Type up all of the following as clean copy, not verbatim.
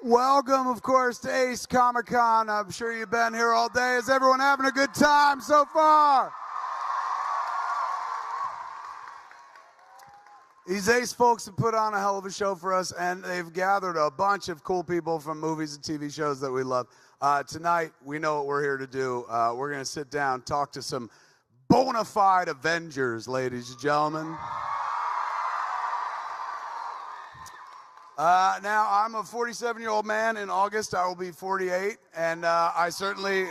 Welcome, of course, to acecomiccon. I'm sure you've been here all day. Is everyone having a good time so far? These Ace folks have put on a hell of a show for us, and they've gathered a bunch of cool people from movies and TV shows that we love. Tonight, we know what we're here to do. We're going to sit down, talk to some bona fide Avengers, ladies and gentlemen. Now, I'm a 47-year-old man. In August, I will be 48, and I certainly,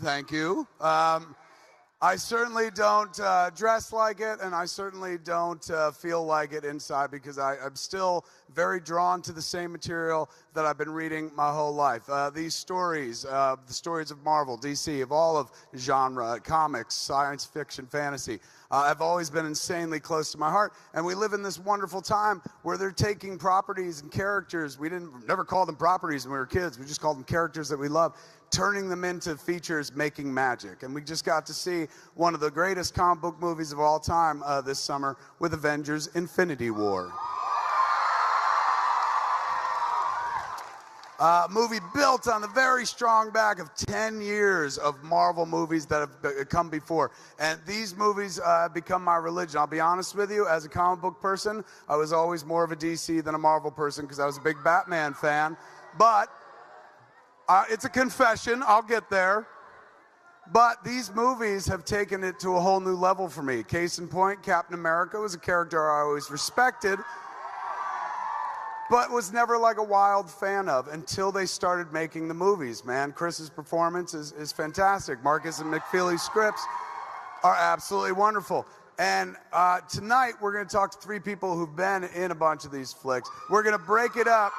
thank you. I certainly don't dress like it, and I certainly don't feel like it inside because I'm still very drawn to the same material that I've been reading my whole life. These stories, the stories of Marvel, DC, of all of genre, comics, science fiction, fantasy, have always been insanely close to my heart. And we live in this wonderful time where they're taking properties and characters. We never called them properties when we were kids. We just called them characters that we love, turning them into features, making magic. And we just got to see one of the greatest comic book movies of all time this summer with Avengers: Infinity War. Movie built on the very strong back of 10 years of Marvel movies that have come before. And these movies have become my religion. I'll be honest with you, as a comic book person, I was always more of a DC than a Marvel person because I was a big Batman fan. But it's a confession, I'll get there. But these movies have taken it to a whole new level for me. Case in point, Captain America was a character I always respected, but was never like a wild fan of until they started making the movies, man. Chris's performance is fantastic. Marcus and McFeely's scripts are absolutely wonderful. And tonight, we're going to talk to three people who've been in a bunch of these flicks. We're going to break it up.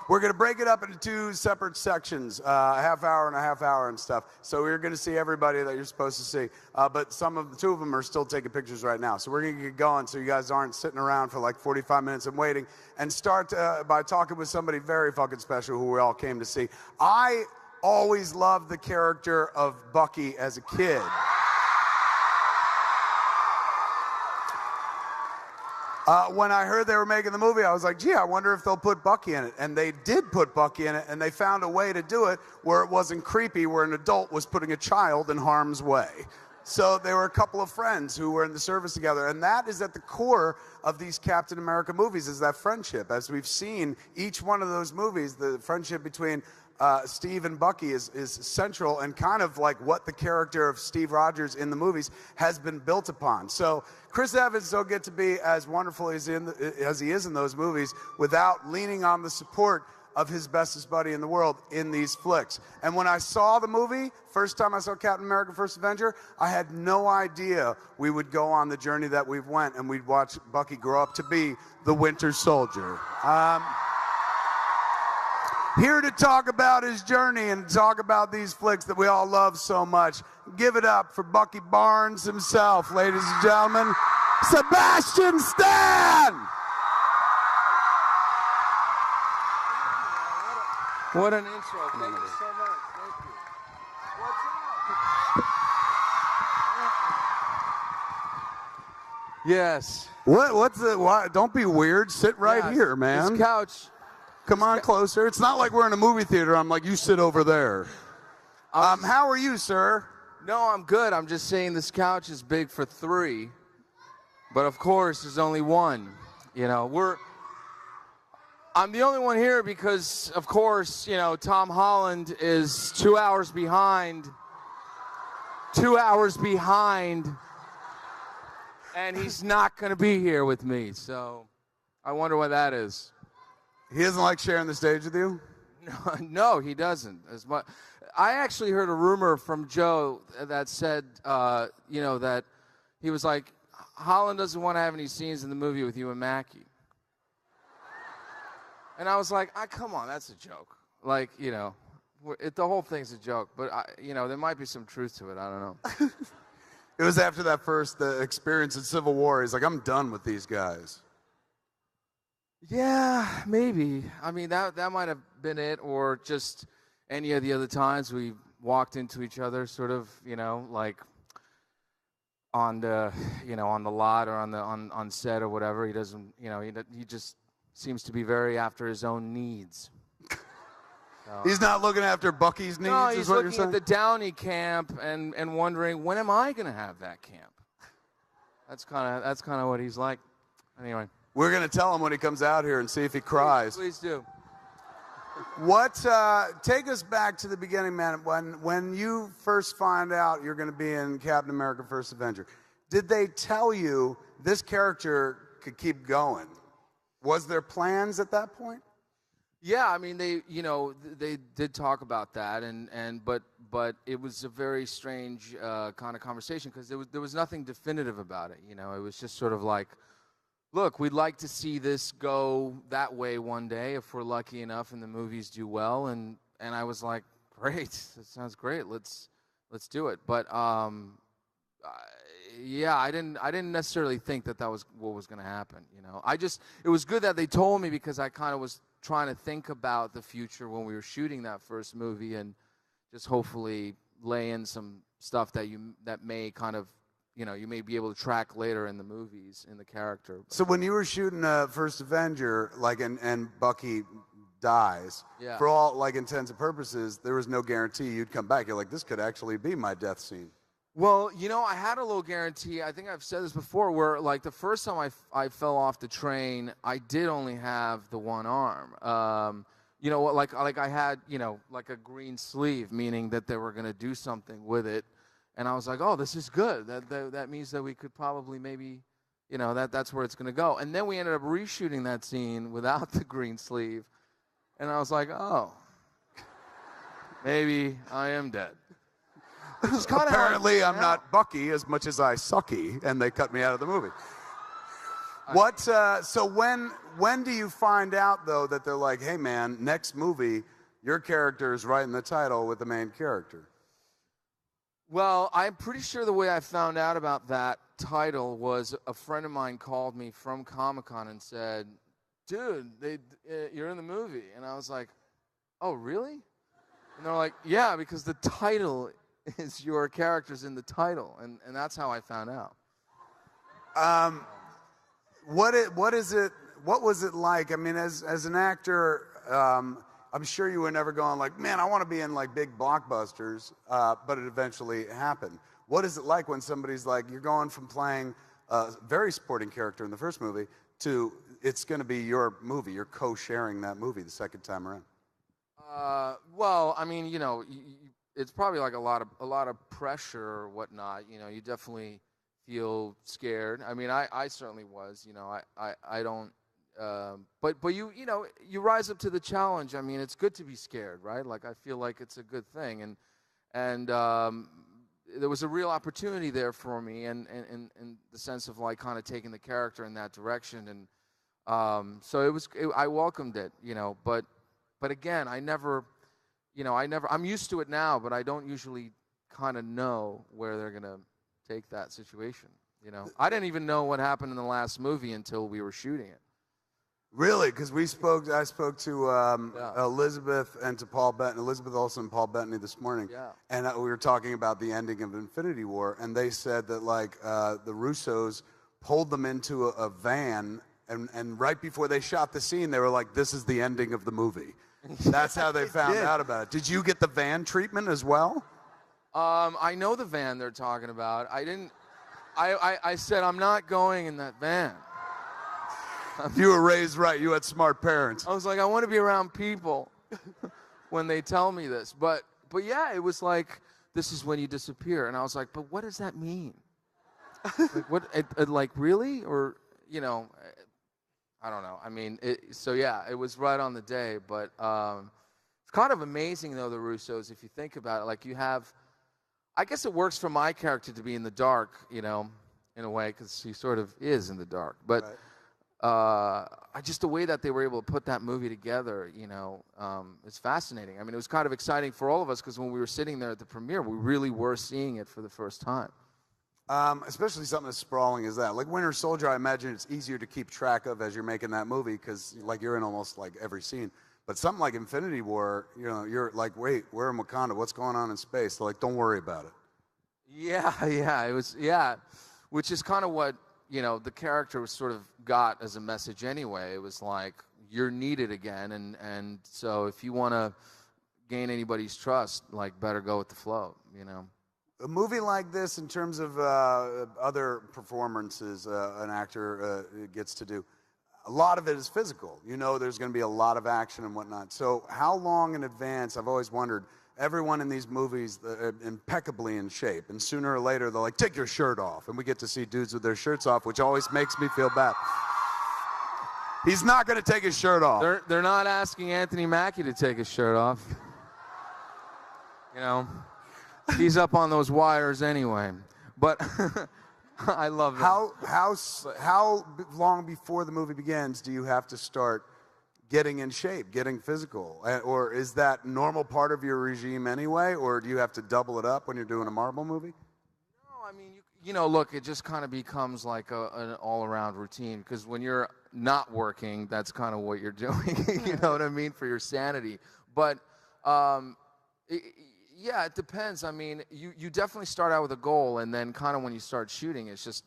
We're going to break it up into two separate sections, a half hour and a half hour and stuff. So we're going to see everybody that you're supposed to see. But two of them are still taking pictures right now. So we're going to get going so you guys aren't sitting around for like 45 minutes and waiting. And start by talking with somebody very fucking special who we all came to see. I always loved the character of Bucky as a kid. When I heard they were making the movie, I was like, gee, I wonder if they'll put Bucky in it. And they did put Bucky in it, and they found a way to do it where it wasn't creepy, where an adult was putting a child in harm's way. So they were a couple of friends who were in the service together. And that is at the core of these Captain America movies, is that friendship. As we've seen, each one of those movies, the friendship between Steve and Bucky is central and kind of like what the character of Steve Rogers in the movies has been built upon. So Chris Evans don't get to be as wonderful as he is in those movies without leaning on the support of his bestest buddy in the world in these flicks. And when I saw the movie, first time I saw Captain America: First Avenger, I had no idea we would go on the journey that we've went and we'd watch Bucky grow up to be the Winter Soldier. Here to talk about his journey and talk about these flicks that we all love so much. Give it up for Bucky Barnes himself, ladies and gentlemen, Sebastian Stan! What an intro. Thank you so much. Thank you. What's up? Yes. Why? Don't be weird. Sit right here, man. This couch. Come on closer. It's not like we're in a movie theater. I'm like, you sit over there. How are you, sir? No, I'm good. I'm just saying this couch is big for three, but of course there's only one. You know, I'm the only one here because, of course, you know, Tom Holland is 2 hours behind. 2 hours behind, and he's not going to be here with me. So I wonder why that is. He doesn't like sharing the stage with you? No, he doesn't. As much. I actually heard a rumor from Joe that said, you know, that he was like, Holland doesn't want to have any scenes in the movie with you and Mackie. And I was like, come on, that's a joke. Like, you know, the whole thing's a joke. But, you know, there might be some truth to it. I don't know. It was after that first experience in Civil War. He's like, I'm done with these guys. Yeah, maybe. I mean, that might have been it, or just any of the other times we walked into each other, sort of, you know, like on the, you know, on the lot or on set or whatever. He doesn't, you know, he just seems to be very after his own needs. He's not looking after Bucky's needs. No, is he's what looking you're at the Downey camp and wondering, when am I going to have that camp? That's kind of what he's like. Anyway, we're gonna tell him when he comes out here and see if he cries. Please do. What? Take us back to the beginning, man. When you first find out you're going to be in Captain America: First Avenger, did they tell you this character could keep going? Was there plans at that point? Yeah, I mean they did talk about that, but it was a very strange kind of conversation because there was nothing definitive about it. It was just sort of like, look, we'd like to see this go that way one day if we're lucky enough and the movies do well. And I was like, great, that sounds great. Let's do it. But yeah, I didn't necessarily think that was what was going to happen. It was good that they told me because I kind of was trying to think about the future when we were shooting that first movie and just hopefully lay in some stuff that may kind of, you may be able to track later in the movies, in the character. So when you were shooting First Avenger, and Bucky dies, yeah, for all intents and purposes, there was no guarantee you'd come back. You're like, this could actually be my death scene. Well, I had a little guarantee. I think I've said this before, where the first time I fell off the train, I did only have the one arm. I had a green sleeve, meaning that they were going to do something with it. And I was like, oh, this is good. That means that we could probably maybe, that's where it's going to go. And then we ended up reshooting that scene without the green sleeve. And I was like, oh, maybe I am dead. Apparently, I'm not Bucky as much as I sucky, and they cut me out of the movie. So when do you find out, though, that they're like, hey, man, next movie, your character is right in the title with the main character? Well, I'm pretty sure the way I found out about that title was a friend of mine called me from Comic-Con and said, dude, you're in the movie. And I was like, oh, really? And they're like, yeah, because the title is your character's in the title. And that's how I found out. What was it like? I mean, as an actor, I'm sure you were never going like, man, I want to be in big blockbusters, but it eventually happened. What is it like when somebody's like, you're going from playing a very supporting character in the first movie to it's going to be your movie, you're co-sharing that movie the second time around? Well, I mean, it's probably like a lot of pressure or whatnot. You definitely feel scared. I mean, I certainly was. I don't. But you rise up to the challenge. I mean, it's good to be scared, right? I feel like it's a good thing, and there was a real opportunity there for me, and in the sense of kind of taking the character in that direction, and so I welcomed it, but again, I never, I'm used to it now, but I don't usually kind of know where they're gonna take that situation. I didn't even know what happened in the last movie until we were shooting it. Really? Because I spoke to Elizabeth and to Paul Bettany, Elizabeth Olsen and Paul Bettany this morning, and we were talking about the ending of Infinity War, and they said that the Russos pulled them into a van, and right before they shot the scene, they were like, "This is the ending of the movie." That's how they found out about it. Did you get the van treatment as well? I know the van they're talking about. I didn't. I said I'm not going in that van. You were raised right. You had smart parents. I was like, I want to be around people when they tell me this. But yeah, it was like, this is when you disappear. And I was like, but what does that mean? What? Really? Or, I don't know. I mean, so yeah, it was right on the day. But it's kind of amazing, though, the Russos, if you think about it. You have, I guess it works for my character to be in the dark, in a way, because he sort of is in the dark. But right. Just the way that they were able to put that movie together, it's fascinating. I mean, it was kind of exciting for all of us because when we were sitting there at the premiere, we really were seeing it for the first time. Especially something as sprawling as that. Like Winter Soldier, I imagine it's easier to keep track of as you're making that movie because you're in almost every scene. But something like Infinity War, you're like, wait, we're in Wakanda. What's going on in space? They're like, don't worry about it. Yeah, it was, which is kind of what the character was sort of got as a message anyway. It was like, you're needed again, and so if you want to gain anybody's trust, like, better go with the flow, A movie like this, in terms of other performances an actor gets to do, a lot of it is physical. There's going to be a lot of action and whatnot. So how long in advance, I've always wondered, everyone in these movies impeccably in shape, and sooner or later they're like, take your shirt off, and we get to see dudes with their shirts off, which always makes me feel bad. He's not going to take his shirt off. They're not asking Anthony Mackie to take his shirt off. He's up on those wires anyway. But I love that. How long before the movie begins do you have to start getting in shape, getting physical? Or is that normal part of your regime anyway? Or do you have to double it up when you're doing a Marvel movie? No, I mean, look, it just kind of becomes like an all-around routine, because when you're not working, that's kind of what you're doing, you know what I mean, for your sanity. But, yeah, it depends. I mean, you definitely start out with a goal, and then kind of when you start shooting, it's just,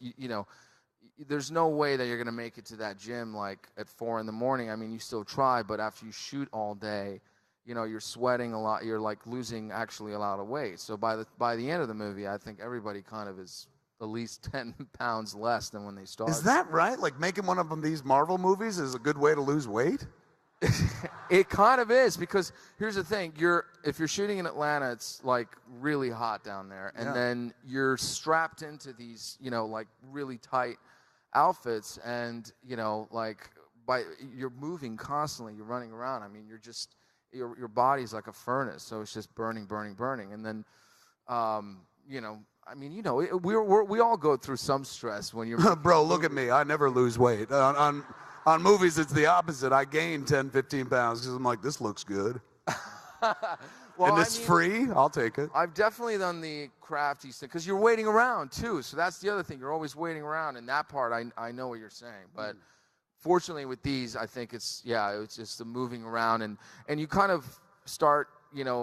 there's no way that you're going to make it to that gym like at 4 in the morning. I mean, you still try, but after you shoot all day, you're sweating a lot. You're like losing actually a lot of weight. So by the end of the movie, I think everybody kind of is at least 10 pounds less than when they started. Is that right? Like, making one of them these Marvel movies is a good way to lose weight? It kind of is, because here's the thing: if you're shooting in Atlanta, it's like really hot down there, and then you're strapped into these, like really tight outfits, and you're moving constantly, you're running around. I mean, you're just your body's like a furnace, so it's just burning, and then I mean, we all go through some stress when you're Bro, look at me. I never lose weight. On movies, it's the opposite. I gain 10, 15 pounds because I'm like, this looks good. And it's free. I'll take it. I've definitely done the crafty thing, because you're waiting around too. So that's the other thing. You're always waiting around, and that part I know what you're saying. But fortunately with these, I think it's just the moving around, and you kind of start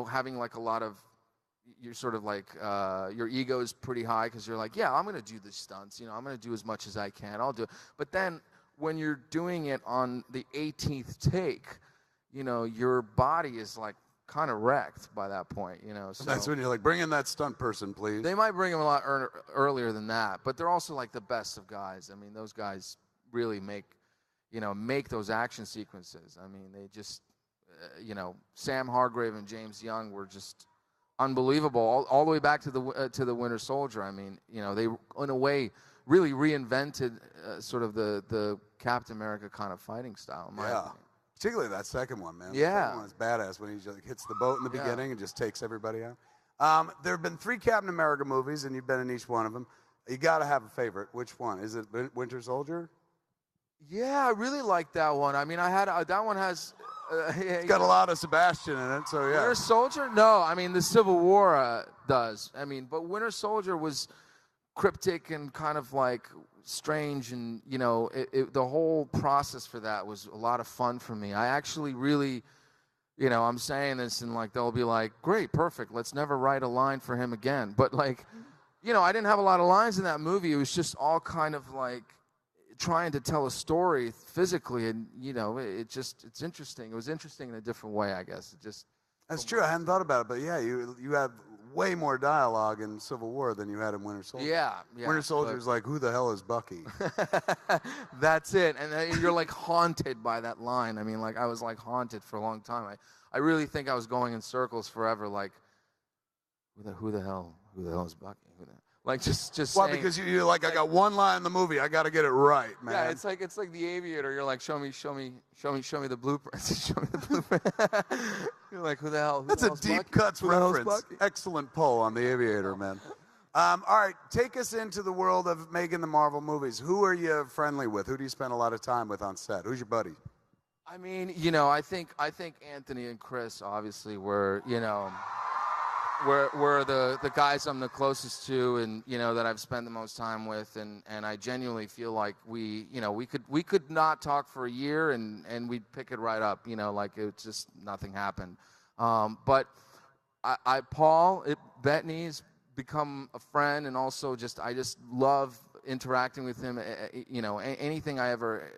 having like a lot of, you're sort of like your ego is pretty high, because you're like, I'm going to do the stunts. I'm going to do as much as I can. I'll do it. But then when you're doing it on the 18th take, your body is like kind of wrecked by that point, So that's when you're like, bring in that stunt person, please. They might bring him a lot earlier than that, but they're also like the best of guys. I mean, those guys really make those action sequences. I mean, they just, Sam Hargrave and James Young were just unbelievable, all the way back to the Winter Soldier. I mean, they in a way really reinvented sort of the Captain America kind of fighting style. In my opinion. Particularly that second one, man. Yeah. The second one is badass when he just hits the boat in the beginning and just takes everybody out. There have been 3 Captain America movies, and you've been in each one of them. You got to have a favorite. Which one? Is it Winter Soldier? Yeah, I really like that one. I mean, that one has... it's got a lot of Sebastian in it, so yeah. Winter Soldier? No, I mean, the Civil War does. I mean, but Winter Soldier was cryptic and kind of like strange, and the whole process for that was a lot of fun for me. I actually really, I'm saying this, and like they'll be like, great, perfect, let's never write a line for him again. But like, I didn't have a lot of lines in that movie. It was just all kind of like trying to tell a story physically, and it's interesting. It was interesting in a different way, I guess. That's true. I hadn't thought about it, but yeah, you have way more dialogue in Civil War than you had in Winter Soldier. Yeah. Winter Soldier's like, who the hell is Bucky? That's it. And you're like haunted by that line. I mean, like, I was like haunted for a long time. I really think I was going in circles forever, like, who the hell is Bucky? Like, just well, saying, because you're like, I got one line in the movie, I got to get it right, man. Yeah, it's like The Aviator. You're like, show me the blueprints. Show me the blueprint. You're like, who the hell? That's a deep cuts reference. Excellent pull on The Aviator, man. All right, take us into the world of making the Marvel movies. Who are you friendly with? Who do you spend a lot of time with on set? Who's your buddy? I mean, I think Anthony and Chris obviously were, were the guys I'm the closest to, and that I've spent the most time with, and I genuinely feel like we could not talk for a year and we'd pick it right up, like it just nothing happened. But Paul Bettany's become a friend, and also I just love interacting with him, you know, anything I ever,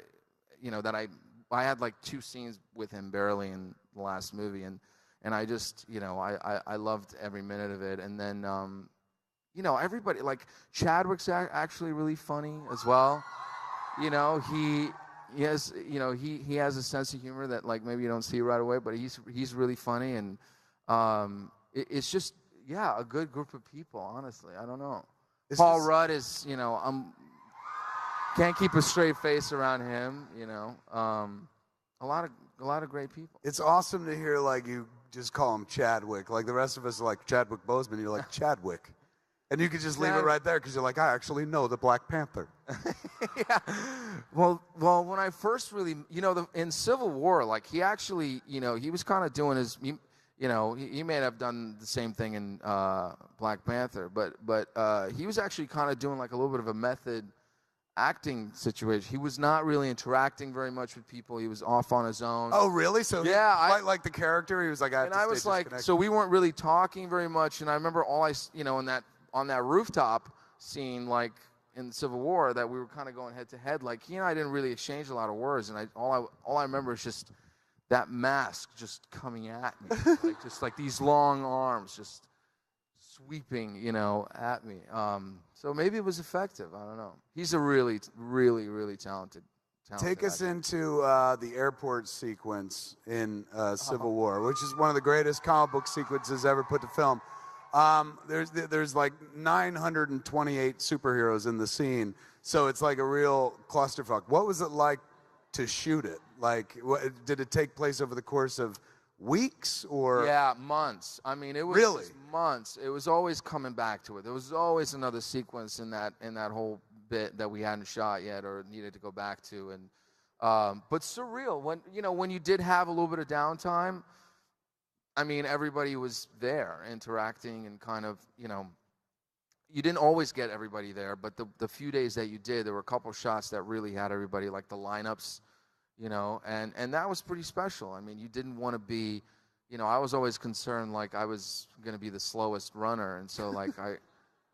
you know, that I had like 2 scenes with him barely in the last movie, and I just, you know, I loved every minute of it. And then, you know, everybody, like Chadwick's actually really funny as well. You know, he has, you know, he has a sense of humor that like maybe you don't see right away, but he's really funny, and it's just, yeah, a good group of people. Honestly, I don't know. Paul Rudd is, you know, can't keep a straight face around him. You know, a lot of great people. It's awesome to hear like you just call him Chadwick. Like the rest of us are like Chadwick Boseman. You're like Chadwick. And you could just leave it right there because you're like, I actually know the Black Panther. Yeah. Well, when I first really, you know, in Civil War, like he actually, you know, he was kind of doing his, you know, he may have done the same thing in Black Panther, but he was actually kind of doing like a little bit of a method acting situation. He was not really interacting very much with people. He was off on his own. Oh, really? So yeah, quite like the character. He was like, I was like, so we weren't really talking very much. And I remember you know, on that rooftop scene, like in the Civil War, that we were kind of going head to head. Like he and I didn't really exchange a lot of words, and all I remember is just that mask just coming at me, like just like these long arms just sweeping, you know, at me. So maybe it was effective. I don't know. He's a really, really, really talented Take us actor. into the airport sequence in Civil War, which is one of the greatest comic book sequences ever put to film. There's like 928 superheroes in the scene, so it's like a real clusterfuck. What was it like to shoot it? Like, did it take place over the course of weeks or? Yeah, months. I mean, it was really months. It was always coming back to it. There was always another sequence in that whole bit that we hadn't shot yet or needed to go back to. And but surreal when you did have a little bit of downtime. I mean, everybody was there interacting and kind of, you know, you didn't always get everybody there, but the few days that you did, there were a couple shots that really had everybody, like the lineups, you know, and that was pretty special. I mean, you didn't want to be, you know, I was always concerned, like I was going to be the slowest runner, and so like I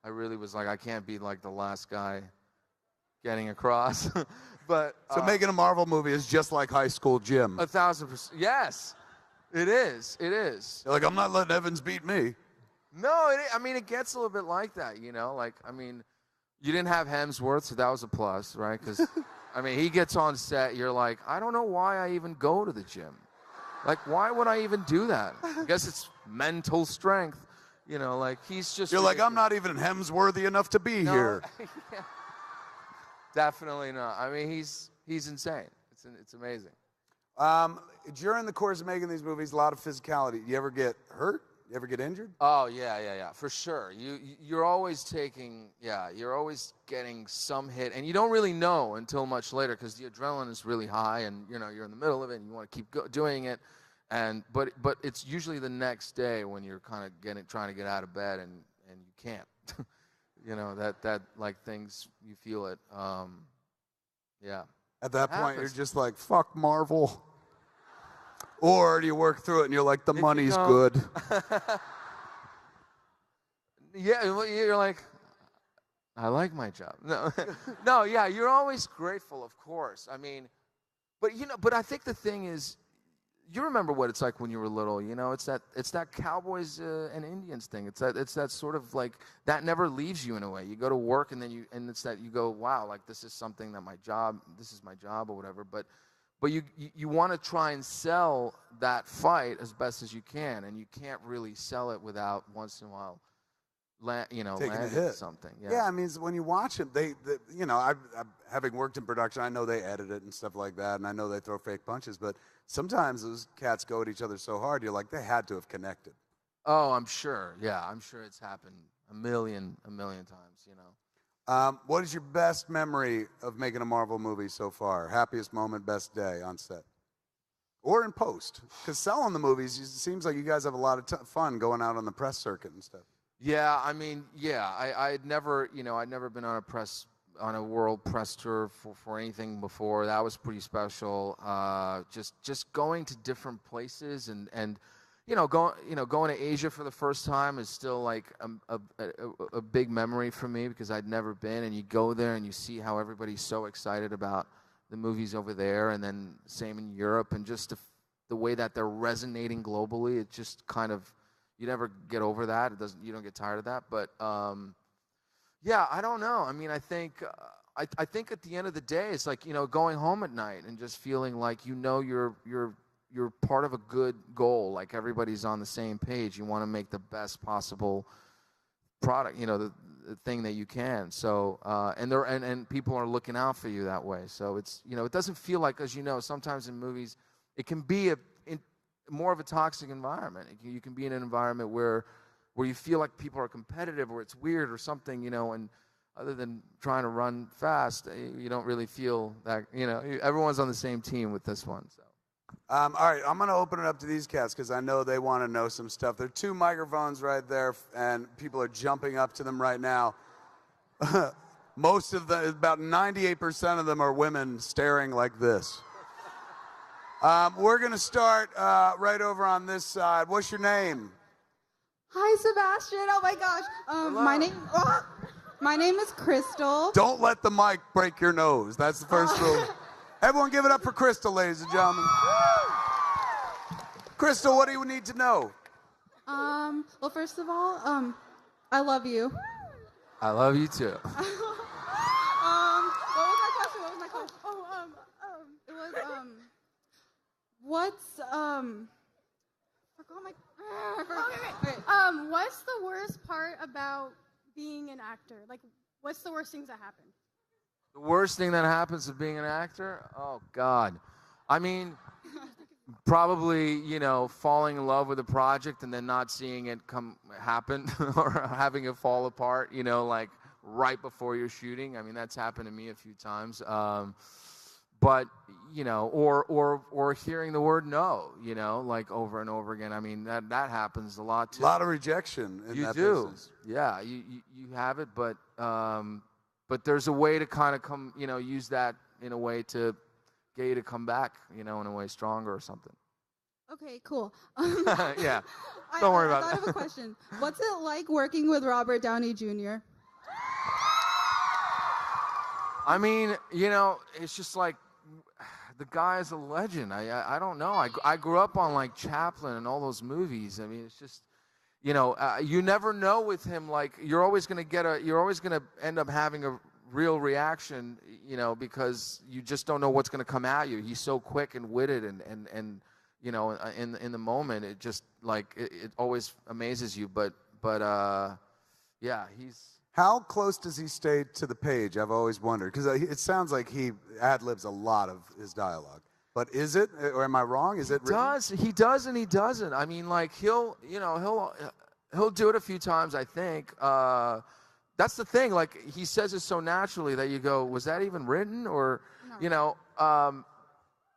really was like, I can't be like the last guy getting across. But so making a Marvel movie is just like high school gym. 1,000%. Yes. It is. It is. You're like, I'm not letting Evans beat me. No, I mean, it gets a little bit like that, you know? Like, I mean, you didn't have Hemsworth, so that was a plus, right? Because, I mean, he gets on set, you're like, I don't know why I even go to the gym. Like, why would I even do that? I guess it's mental strength, you know? Like, he's just... You're like, I'm not even Hemsworthy enough to be here. Yeah. Definitely not. I mean, he's insane. It's amazing. During the course of making these movies, a lot of physicality. You ever get hurt? You ever get injured? Oh, yeah, for sure. You're always you're always getting some hit, and you don't really know until much later because the adrenaline is really high, and you know you're in the middle of it, and you want to keep doing it, but it's usually the next day when you're kind of trying to get out of bed, and you can't. You know that like things you feel it. Yeah. At that point, you're just like, fuck Marvel. Or do you work through it and you're like, the money's good? Yeah, you're like, I like my job. No, yeah, you're always grateful, of course. I mean, but I think the thing is, you remember what it's like when you were little. You know, it's that cowboys and Indians thing. It's that sort of like that never leaves you in a way. You go to work and it's that you go, wow, like this is something that this is my job or whatever. But you want to try and sell that fight as best as you can, and you can't really sell it without once in a while, taking landing a hit. Something. Yeah, I mean, when you watch it, you know, I having worked in production, I know they edit it and stuff like that, and I know they throw fake punches, but sometimes those cats go at each other so hard, you're like, they had to have connected. Oh, I'm sure. Yeah, I'm sure it's happened a million times, you know. What is your best memory of making a Marvel movie so far? Happiest moment, best day on set? Or in post? Because selling the movies, it seems like you guys have a lot of fun going out on the press circuit and stuff. Yeah, I mean, yeah, I'd never been on a world press tour for anything before. That was pretty special. Just going to different places and going to Asia for the first time is still like a big memory for me because I'd never been. And you go there and you see how everybody's so excited about the movies over there, and then same in Europe, and just the way that they're resonating globally. It just kind of, you never get over that. You don't get tired of that. But yeah, I don't know. I mean, I think at the end of the day, it's like going home at night and just feeling like you're part of a good goal. Like everybody's on the same page. You want to make the best possible product, the thing that you can. So and people are looking out for you that way. So it's it doesn't feel like, as sometimes in movies it can be more of a toxic environment. You can be in an environment where you feel like people are competitive or it's weird or something, and other than trying to run fast, you don't really feel that, everyone's on the same team with this one. So. All right, I'm going to open it up to these cats because I know they want to know some stuff. There are 2 microphones right there, and people are jumping up to them right now. Most of them, about 98% of them are women staring like this. We're going to start right over on this side. What's your name? Hi, Sebastian. Oh, my gosh. My name is Crystal. Don't let the mic break your nose. That's the first rule. Everyone give it up for Crystal, ladies and gentlemen. Crystal, what do you need to know? Well, first of all, I love you. I love you too. What was my question? Oh, it was, what's the worst part about being an actor? Like, what's the worst things that happen? The worst thing that happens of being an actor? Oh, God. I mean, probably, falling in love with a project and then not seeing it happen or having it fall apart, like right before you're shooting. I mean, that's happened to me a few times. But, or hearing the word no, like over and over again. I mean, that happens a lot too. A lot of rejection in that business. Yeah, you have it, but there's a way to kind of use that in a way to get you to come back, in a way stronger or something. Okay, cool. Yeah, don't worry about that. I have a question. What's it like working with Robert Downey Jr.? I mean, it's just like, the guy is a legend. I don't know. I grew up on like Chaplin and all those movies. I mean, it's just, you never know with him. Like you're always going to end up having a real reaction, because you just don't know what's going to come at you. He's so quick and witted and in the moment, it just like it always amazes you. But yeah, he's. How close does he stay to the page? I've always wondered, because it sounds like he ad-libs a lot of his dialogue. But is it, or am I wrong? Is it written? He does and he doesn't. I mean, like he'll do it a few times, I think. That's the thing. Like he says it so naturally that you go, was that even written? Or No.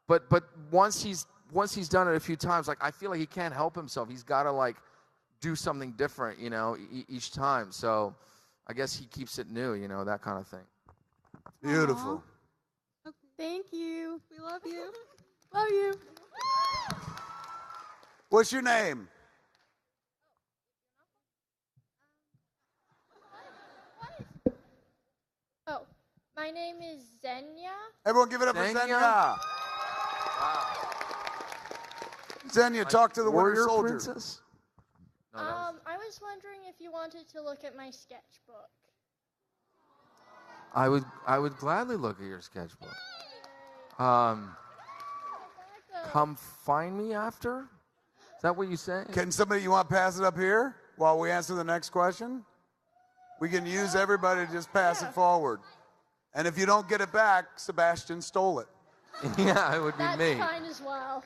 But once he's done it a few times, like I feel like he can't help himself. He's got to like do something different, each time. So. I guess he keeps it new, that kind of thing. Beautiful. Okay. Thank you. We love you. Love you. What's your name? Oh, my name is Xenia. Everyone give it up for Xenia. Wow. Xenia, talk to the warrior soldier. Princess? No, I was wondering if you wanted to look at my sketchbook. I would gladly look at your sketchbook. Come find me after? Is that what you say? Can you want to pass it up here while we answer the next question? We can use everybody to just pass it forward. And if you don't get it back, Sebastian stole it. Yeah, it would be me. That's fine as well.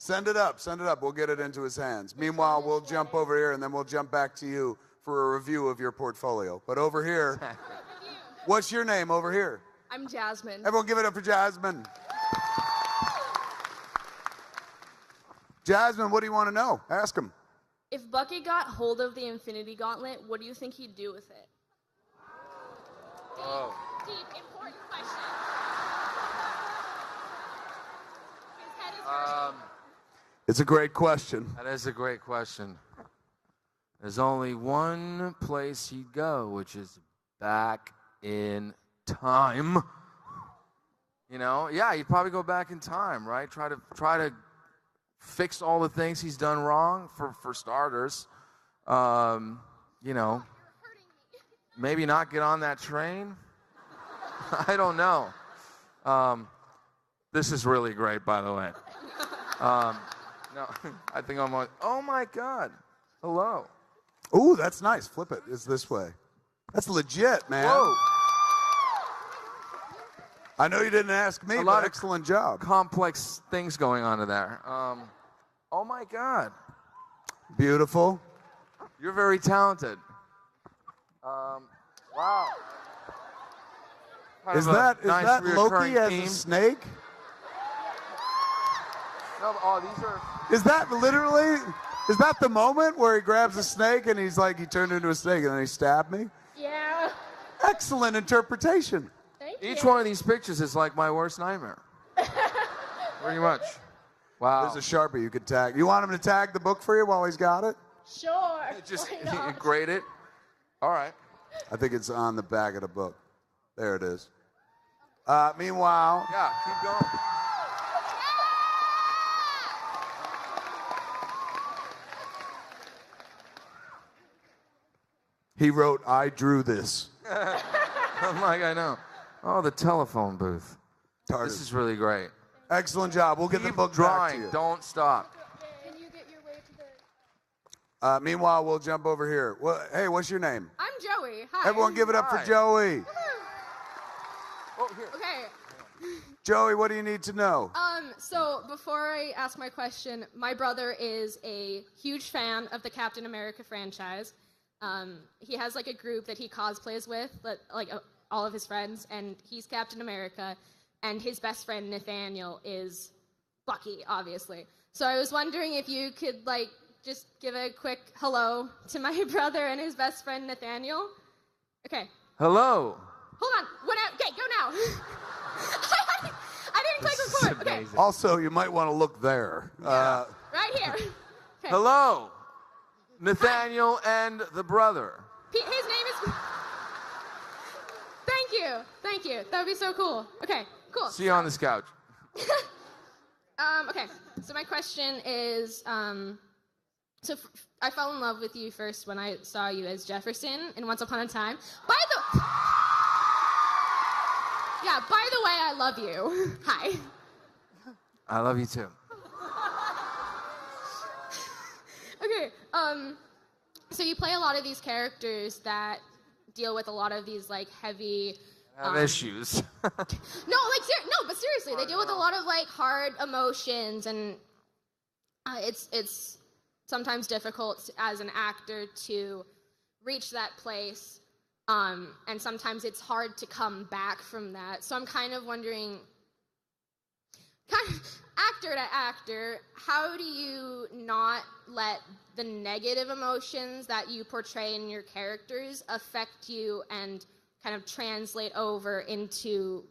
Send it up. We'll get it into his hands. Meanwhile, we'll jump over here, and then we'll jump back to you for a review of your portfolio. But over here, what's your name over here? I'm Jasmine. Everyone give it up for Jasmine. Jasmine, what do you want to know? Ask him. If Bucky got hold of the Infinity Gauntlet, what do you think he'd do with it? Deep, important question. His head is It's a great question. That is a great question. There's only one place he'd go, which is back in time. You know, yeah, he'd probably go back in time, right? Try to fix all the things he's done wrong for starters. You know, maybe not get on that train. I don't know. This is really great, by the way. No, I think I'm like, oh my God, hello. Ooh, that's nice. Flip it. It's this way. That's legit, man. Whoa. I know you didn't ask me, but excellent job. Complex things going on in there. Oh my God. Beautiful. You're very talented. Wow. Is that Loki as a snake? No, oh, these are. Is that literally? Is that the moment where he grabs a snake and he's like, he turned into a snake and then he stabbed me? Yeah. Excellent interpretation. Thank you. Each one of these pictures is like my worst nightmare. Pretty much. Wow. There's a Sharpie you could tag. You want him to tag the book for you while he's got it? Sure. Just Why not? grade it. All right. I think it's on the back of the book. There it is. Meanwhile, Yeah, keep going. he wrote, I drew this. I'm like, I know. Oh, the telephone booth. This is really great. Excellent job. We'll get the Keep book back to drawing. you. Don't stop. Can you get your way to the... Meanwhile, we'll jump over here. Well, hey, what's your name? I'm Joey. Hi. Everyone give it up Hi. for Joey. Oh, here. Okay. Joey, what do you need to know? So before I ask my question, my brother is a huge fan of the Captain America franchise. He has like a group that he cosplays with, all of his friends, and he's Captain America, and his best friend Nathaniel is Bucky, obviously. So I was wondering if you could just give a quick hello to my brother and his best friend Nathaniel. Okay. Hello. Hold on. Okay, go now. I didn't click record. Okay. Also, you might want to look there. Right here. Okay. Hello. Nathaniel and the brother. His name is... Thank you. Thank you. That would be so cool. Okay, cool. See you on this couch. Okay, so my question is, I fell in love with you first when I saw you as Jefferson in Once Upon a Time. By the way, I love you. Hi. I love you too. Okay, so you play a lot of these characters that deal with a lot of these heavy Have issues. but seriously, they deal with a lot of hard emotions, and it's sometimes difficult as an actor to reach that place, and sometimes it's hard to come back from that. So I'm kind of wondering, actor to actor, how do you not let the negative emotions that you portray in your characters affect you and kind of translate over into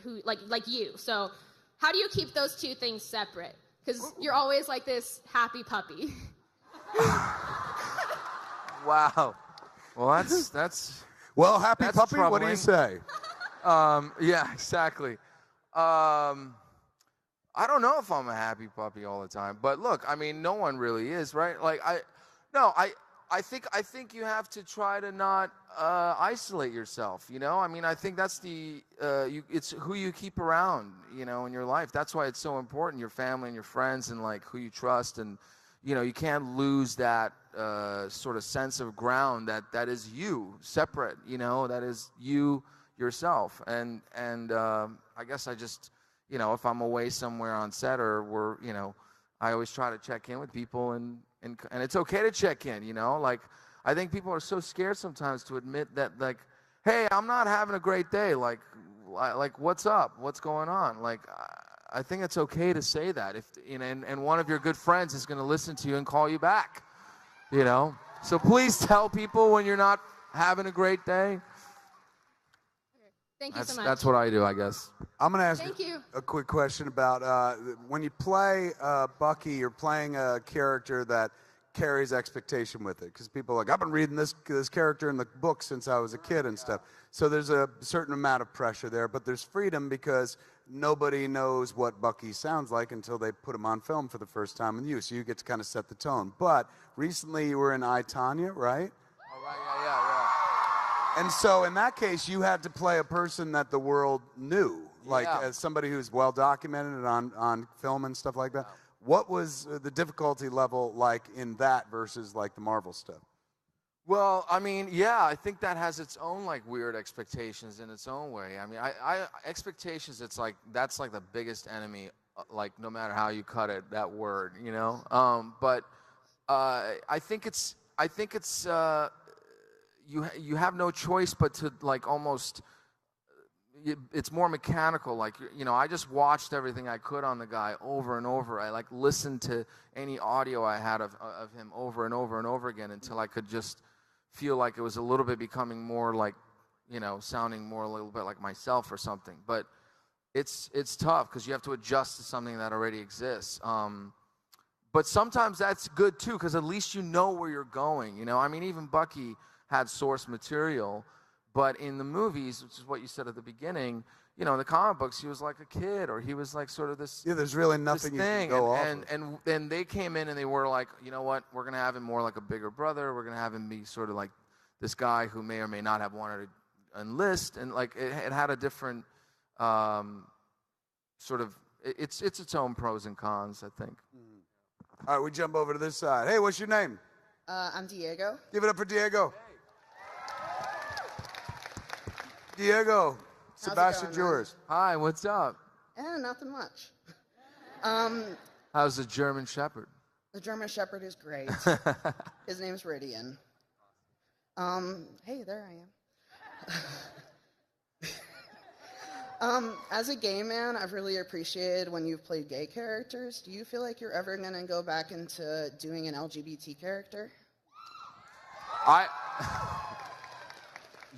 who, like you? So how do you keep those two things separate? Because you're always like this happy puppy. Wow. Well, that's. Well, happy That's puppy, what do troubling. you say? Yeah, exactly. I don't know if I'm a happy puppy all the time, but look, I mean, no one really is, right? I think you have to try to not isolate yourself. You know, I mean, I think that's it's who you keep around, you know, in your life. That's why it's so important, your family and your friends, and who you trust, and you know, you can't lose that sort of sense of ground that is you, separate. You know, that is you yourself, and I guess I just. You know, if I'm away somewhere on set or I always try to check in with people and it's okay to check in, you know? I think people are so scared sometimes to admit that, hey, I'm not having a great day. What's up? What's going on? I think it's okay to say that and one of your good friends is going to listen to you and call you back, you know? So please tell people when you're not having a great day. Thank you so much. That's what I do, I guess. I'm going to ask Thank you. a quick question about when you play Bucky, you're playing a character that carries expectation with it. Because people are like, I've been reading this character in the book since I was a kid and stuff. So there's a certain amount of pressure there, but there's freedom because nobody knows what Bucky sounds like until they put him on film for the first time with you. So you get to kind of set the tone. But recently you were in I, Tonya, right? Oh, right, yeah. And so in that case, you had to play a person that the world knew, like Yeah. as somebody who's well documented and on film and stuff like that. What was the difficulty level like in that versus like the Marvel stuff? Well, I mean, yeah, I think that has its own like weird expectations in its own way. I mean, I expectations. It's like that's like the biggest enemy. Like no matter how you cut it, that word, you know. But I think it's you have no choice but to like almost. It's more mechanical. Like you know, I just watched everything I could on the guy over and over. I like listened to any audio I had of him over and over and over again until I could just feel like it was a little bit becoming more like, you know, sounding more a little bit like myself or something. But it's tough because you have to adjust to something that already exists. But sometimes that's good too because at least you know where you're going. You know, I mean, even Bucky had source material. But in the movies, which is what you said at the beginning, you know, in the comic books, he was like a kid, or he was like sort of this. Yeah, there's really nothing you can go off of. And then they came in and they were like, you know what, we're gonna have him more like a bigger brother. We're gonna have him be sort of like this guy who may or may not have wanted to enlist, and like it had a different sort of. It's its own pros and cons, I think. All right, we jump over to this side. Hey, what's your name? I'm Diego. Give it up for Diego. Diego, Sebastian, yours. Hi, what's up? Nothing much. How's the German Shepherd? The German Shepherd is great. His name's Ridian. Hey, there I am. As a gay man, I've really appreciated when you've played gay characters. Do you feel like you're ever going to go back into doing an LGBT character?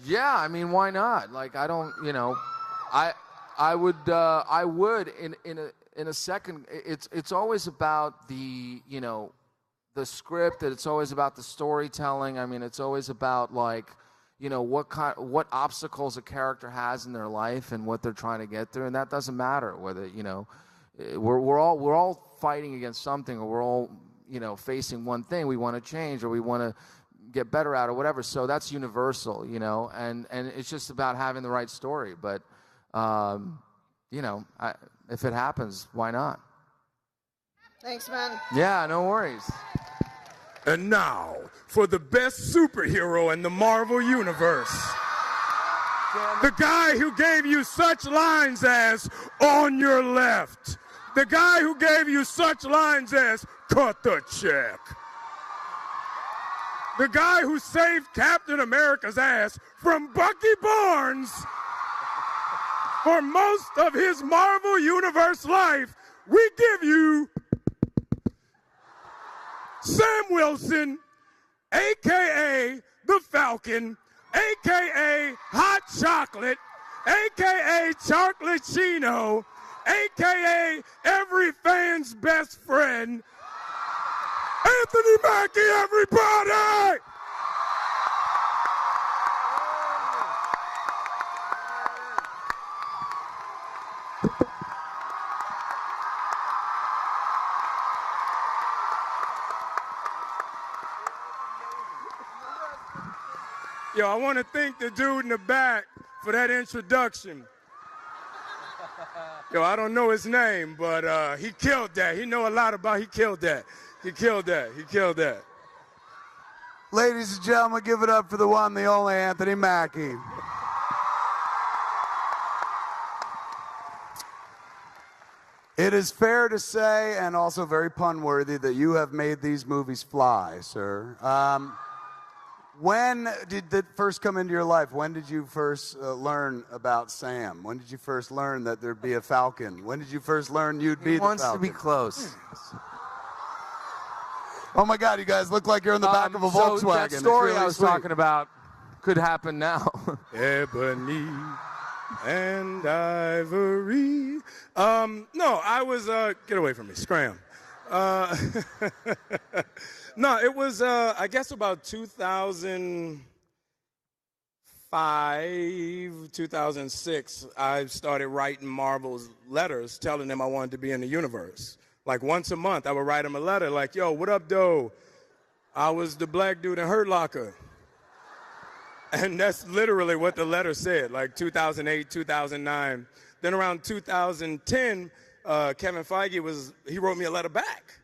Yeah, I mean, why not? Like, I don't, you know, I would in a second. It's always about the, you know, the script. It's always about the storytelling. I mean, it's always about like, you know, what obstacles a character has in their life and what they're trying to get through, and that doesn't matter whether, you know, we're all fighting against something, or we're all, you know, facing one thing we want to change or we want to get better at or whatever. So that's universal, you know, and it's just about having the right story. But, you know, if it happens, why not? Thanks, man. Yeah, no worries. And now, for the best superhero in the Marvel Universe. The guy who gave you such lines as, on your left. The guy who gave you such lines as, cut the check. The guy who saved Captain America's ass from Bucky Barnes for most of his Marvel Universe life, we give you Sam Wilson, a.k.a. the Falcon, a.k.a. Hot Chocolate, a.k.a. Chocolate Chino, a.k.a. every fan's best friend, Anthony Mackie, everybody! Yo, I want to thank the dude in the back for that introduction. Yo, I don't know his name, but he killed that. He know a lot about, he killed that. He killed that. He killed that. Ladies and gentlemen, give it up for the one, the only Anthony Mackie. It is fair to say, and also very pun-worthy, that you have made these movies fly, sir. When did that first come into your life? When did you first learn about Sam? When did you first learn that there'd be a Falcon? When did you first learn you'd be the Falcon? He wants to be close. Oh my God, you guys look like you're in the back of a Volkswagen. So that story I was talking about could happen now. Ebony and ivory. No, I was, get away from me, scram. No, it was, I guess about 2005, 2006, I started writing Marvel's letters telling them I wanted to be in the universe. Like once a month, I would write them a letter like, yo, what up, doe? I was the black dude in Hurt Locker. And that's literally what the letter said, like 2008, 2009. Then around 2010, Kevin Feige he wrote me a letter back.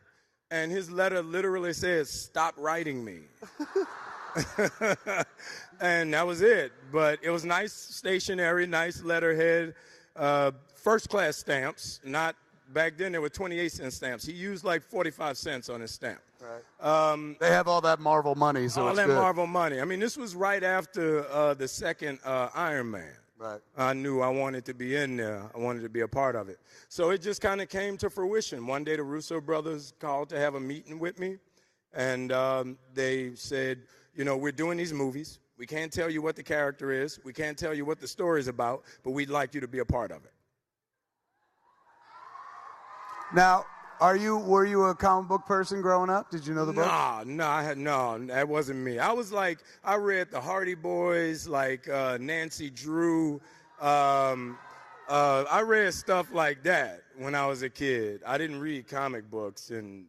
And his letter literally says, stop writing me. And that was it. But it was nice stationery, nice letterhead, first class stamps. Not back then, there were 28-cent stamps. He used like 45 cents on his stamp. Right. They have all that Marvel money, so all it's that good. Marvel money. I mean, this was right after the second Iron Man. Right. I knew I wanted to be in there. I wanted to be a part of it. So it just kind of came to fruition. One day, the Russo brothers called to have a meeting with me, and they said, you know, we're doing these movies. We can't tell you what the character is. We can't tell you what the story is about, but we'd like you to be a part of it. Now, were you a comic book person growing up? Did you know the book? No, that wasn't me. I was like, I read the Hardy Boys, like Nancy Drew. I read stuff like that when I was a kid. I didn't read comic books, and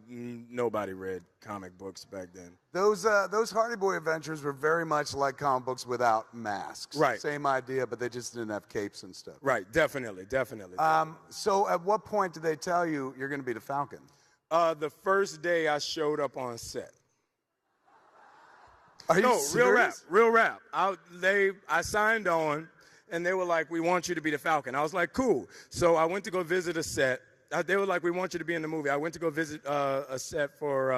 nobody read comic books back then. Those Hardy Boy adventures were very much like comic books without masks. Right. Same idea, but they just didn't have capes and stuff. Right, definitely. So at what point did they tell you you're going to be the Falcon? The first day I showed up on set. Are you serious? Real rap. I signed on, and they were like, we want you to be the Falcon. I was like, cool. So I went to go visit a set. They were like, we want you to be in the movie. I went to go visit a set for,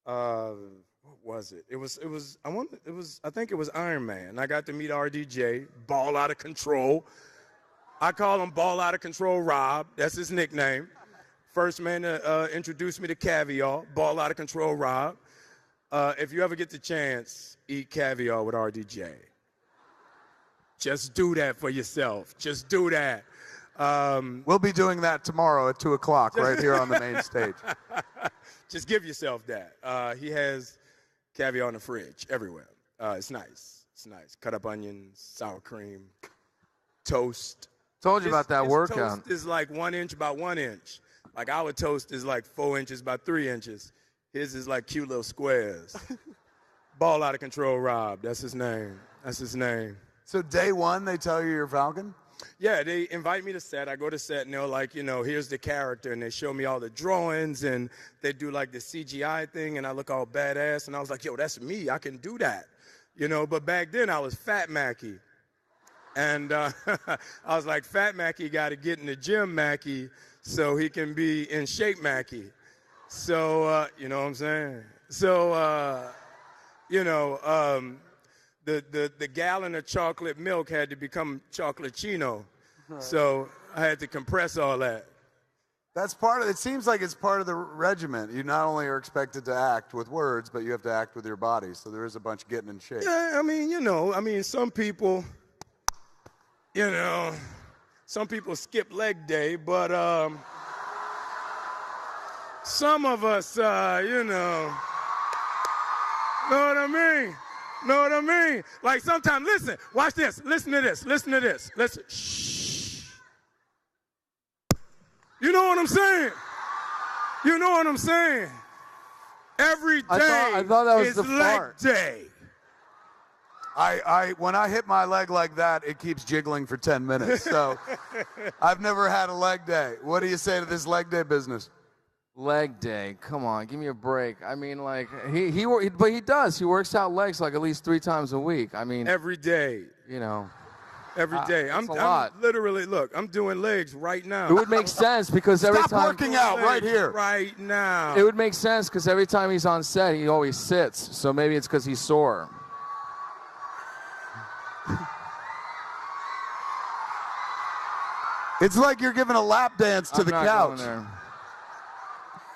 what was it? I think it was Iron Man. I got to meet RDJ, Ball Out of Control. I call him Ball Out of Control Rob. That's his nickname. First man to introduce me to caviar, Ball Out of Control Rob. If you ever get the chance, eat caviar with RDJ. Just do that for yourself. Just do that. We'll be doing that tomorrow at 2 o'clock right here on the main stage. Just give yourself that. He has caviar in the fridge everywhere. It's nice. It's nice. Cut up onions, sour cream, toast. Told you about that workout. Toast is like 1 inch by 1 inch. Like our toast is like 4 inches by 3 inches. His is like cute little squares. Ball Out of Control Rob. That's his name. That's his name. So day one, they tell you you're Falcon? Yeah, they invite me to set. I go to set, and they're like, you know, here's the character, and they show me all the drawings, and they do like the CGI thing, and I look all badass, and I was like, yo, that's me. I can do that, you know. But back then, I was Fat Mackie, and I was like, Fat Mackie got to get in the gym, Mackie, so he can be in shape, Mackie. So you know what I'm saying? So you know. The gallon of chocolate milk had to become chocolatino. Right. So I had to compress all that. That's part of it. Seems like it's part of the regiment. You not only are expected to act with words, but you have to act with your body. So there is a bunch of getting in shape. Yeah, I mean, some people, some people skip leg day, but some of us, know what I mean? Know what I mean? Like sometimes, listen, watch this. Listen to this. Listen. Shh. You know what I'm saying? Every day I thought that was is the leg fart. day. When I hit my leg like that, it keeps jiggling for 10 minutes. So I've never had a leg day. What do you say to this leg day business? Leg day, come on, give me a break. I mean, like but he does. He works out legs like at least 3 times a week. I mean, every day. Every day. I'm literally, look, I'm doing legs right now. It would make sense because every time. Stop working out right here. Right now. It would make sense because every time he's on set, he always sits. So maybe it's because he's sore. It's like you're giving a lap dance to the couch.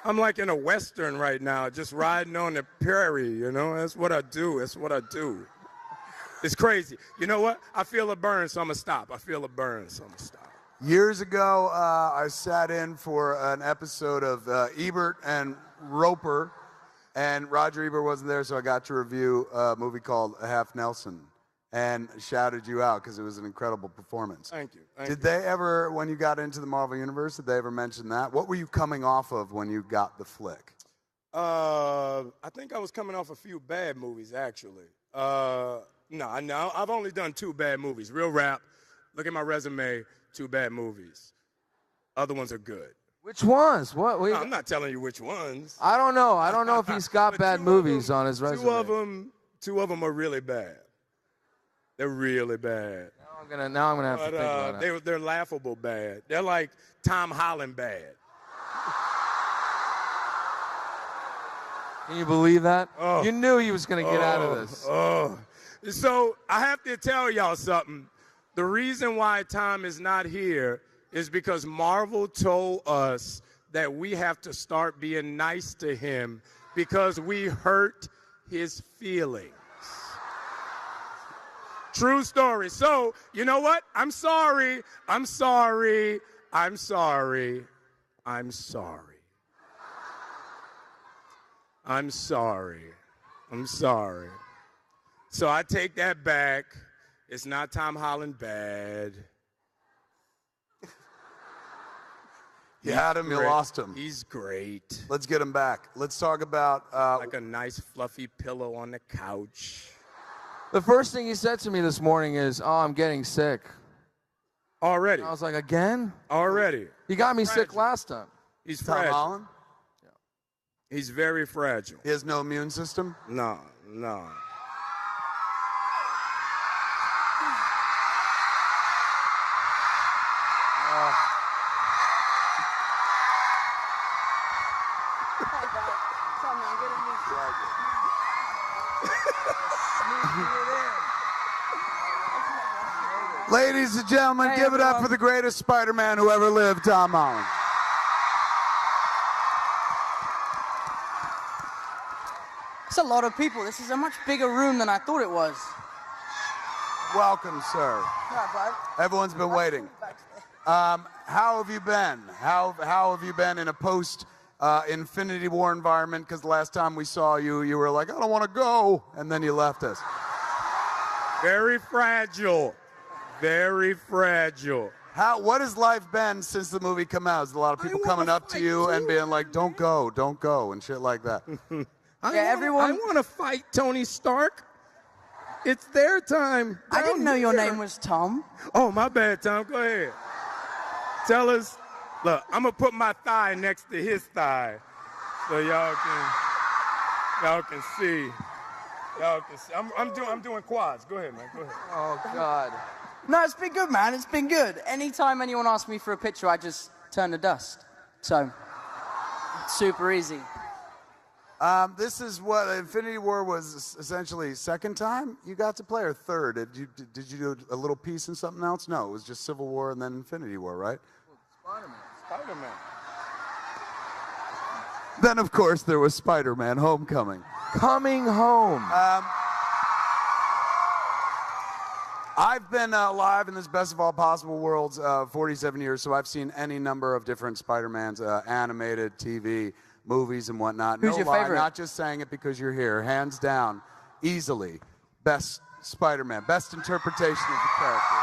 I'm like in a Western right now, just riding on the prairie, That's what I do. It's crazy. You know what? I feel a burn, so I'm going to stop. I feel a burn, so I'm going to stop. Years ago, I sat in for an episode of Ebert and Roper, and Roger Ebert wasn't there, so I got to review a movie called A Half Nelson, and shouted you out because it was an incredible performance. Thank you. Did they ever, when you got into the Marvel Universe, did they ever mention that? What were you coming off of when you got the flick? I think I was coming off a few bad movies, actually. No, I've only done 2 bad movies. Real rap. Look at my resume. 2 bad movies. Other ones are good. Which ones? What? No, I'm not telling you which ones. I don't know. I don't know if he's got bad movies on his resume. Two of them are really bad. They're really bad. Now I'm gonna have to think about it. They're laughable bad. They're like Tom Holland bad. Can you believe that? Oh. You knew he was gonna get out of this. Oh. So I have to tell y'all something. The reason why Tom is not here is because Marvel told us that we have to start being nice to him because we hurt his feelings. True story. So, you know what? I'm sorry. I'm sorry. I'm sorry. I'm sorry. I'm sorry. I'm sorry. So I take that back. It's not Tom Holland bad. You had him, you lost him. He's great. Let's get him back. Let's talk about... like a nice fluffy pillow on the couch. The first thing he said to me this morning is, "Oh, I'm getting sick." Already. I was like, "Again?" Already. He got me sick last time. He's Tom fragile. Holland? He's very fragile. He has no immune system? No. Ladies and gentlemen, give it up for the greatest Spider-Man who ever lived, Tom Holland. It's a lot of people. This is a much bigger room than I thought it was. Welcome, sir. Right, bud. Everyone's been waiting. How have you been? How have you been in a post-Infinity War environment? Because the last time we saw you, you were like, "I don't want to go," and then you left us. Very fragile. Very fragile. What has life been since the movie came out? Is a lot of people coming up to you and being like, don't go, and shit like that? I want to fight Tony Stark. It's their time. I didn't know your name was Tom. Oh, my bad, Tom. Go ahead. Tell us. Look, I'm going to put my thigh next to his thigh so y'all can see. Y'all can see. I'm doing quads. Go ahead, man. Go ahead. Oh, God. No, it's been good, man. It's been good. Anytime anyone asks me for a picture, I just turn to dust. So, super easy. This is what Infinity War was essentially second time you got to play, or third? Did you do a little piece in something else? No, it was just Civil War and then Infinity War, right? Spider-Man. Then, of course, there was Spider-Man Homecoming. Coming home. I've been alive in this best of all possible worlds 47 years, so I've seen any number of different Spider-Mans, animated, TV, movies, and whatnot. Who's no your lie, favorite? Not just saying it because you're here. Hands down, easily, best Spider-Man, best interpretation of the character.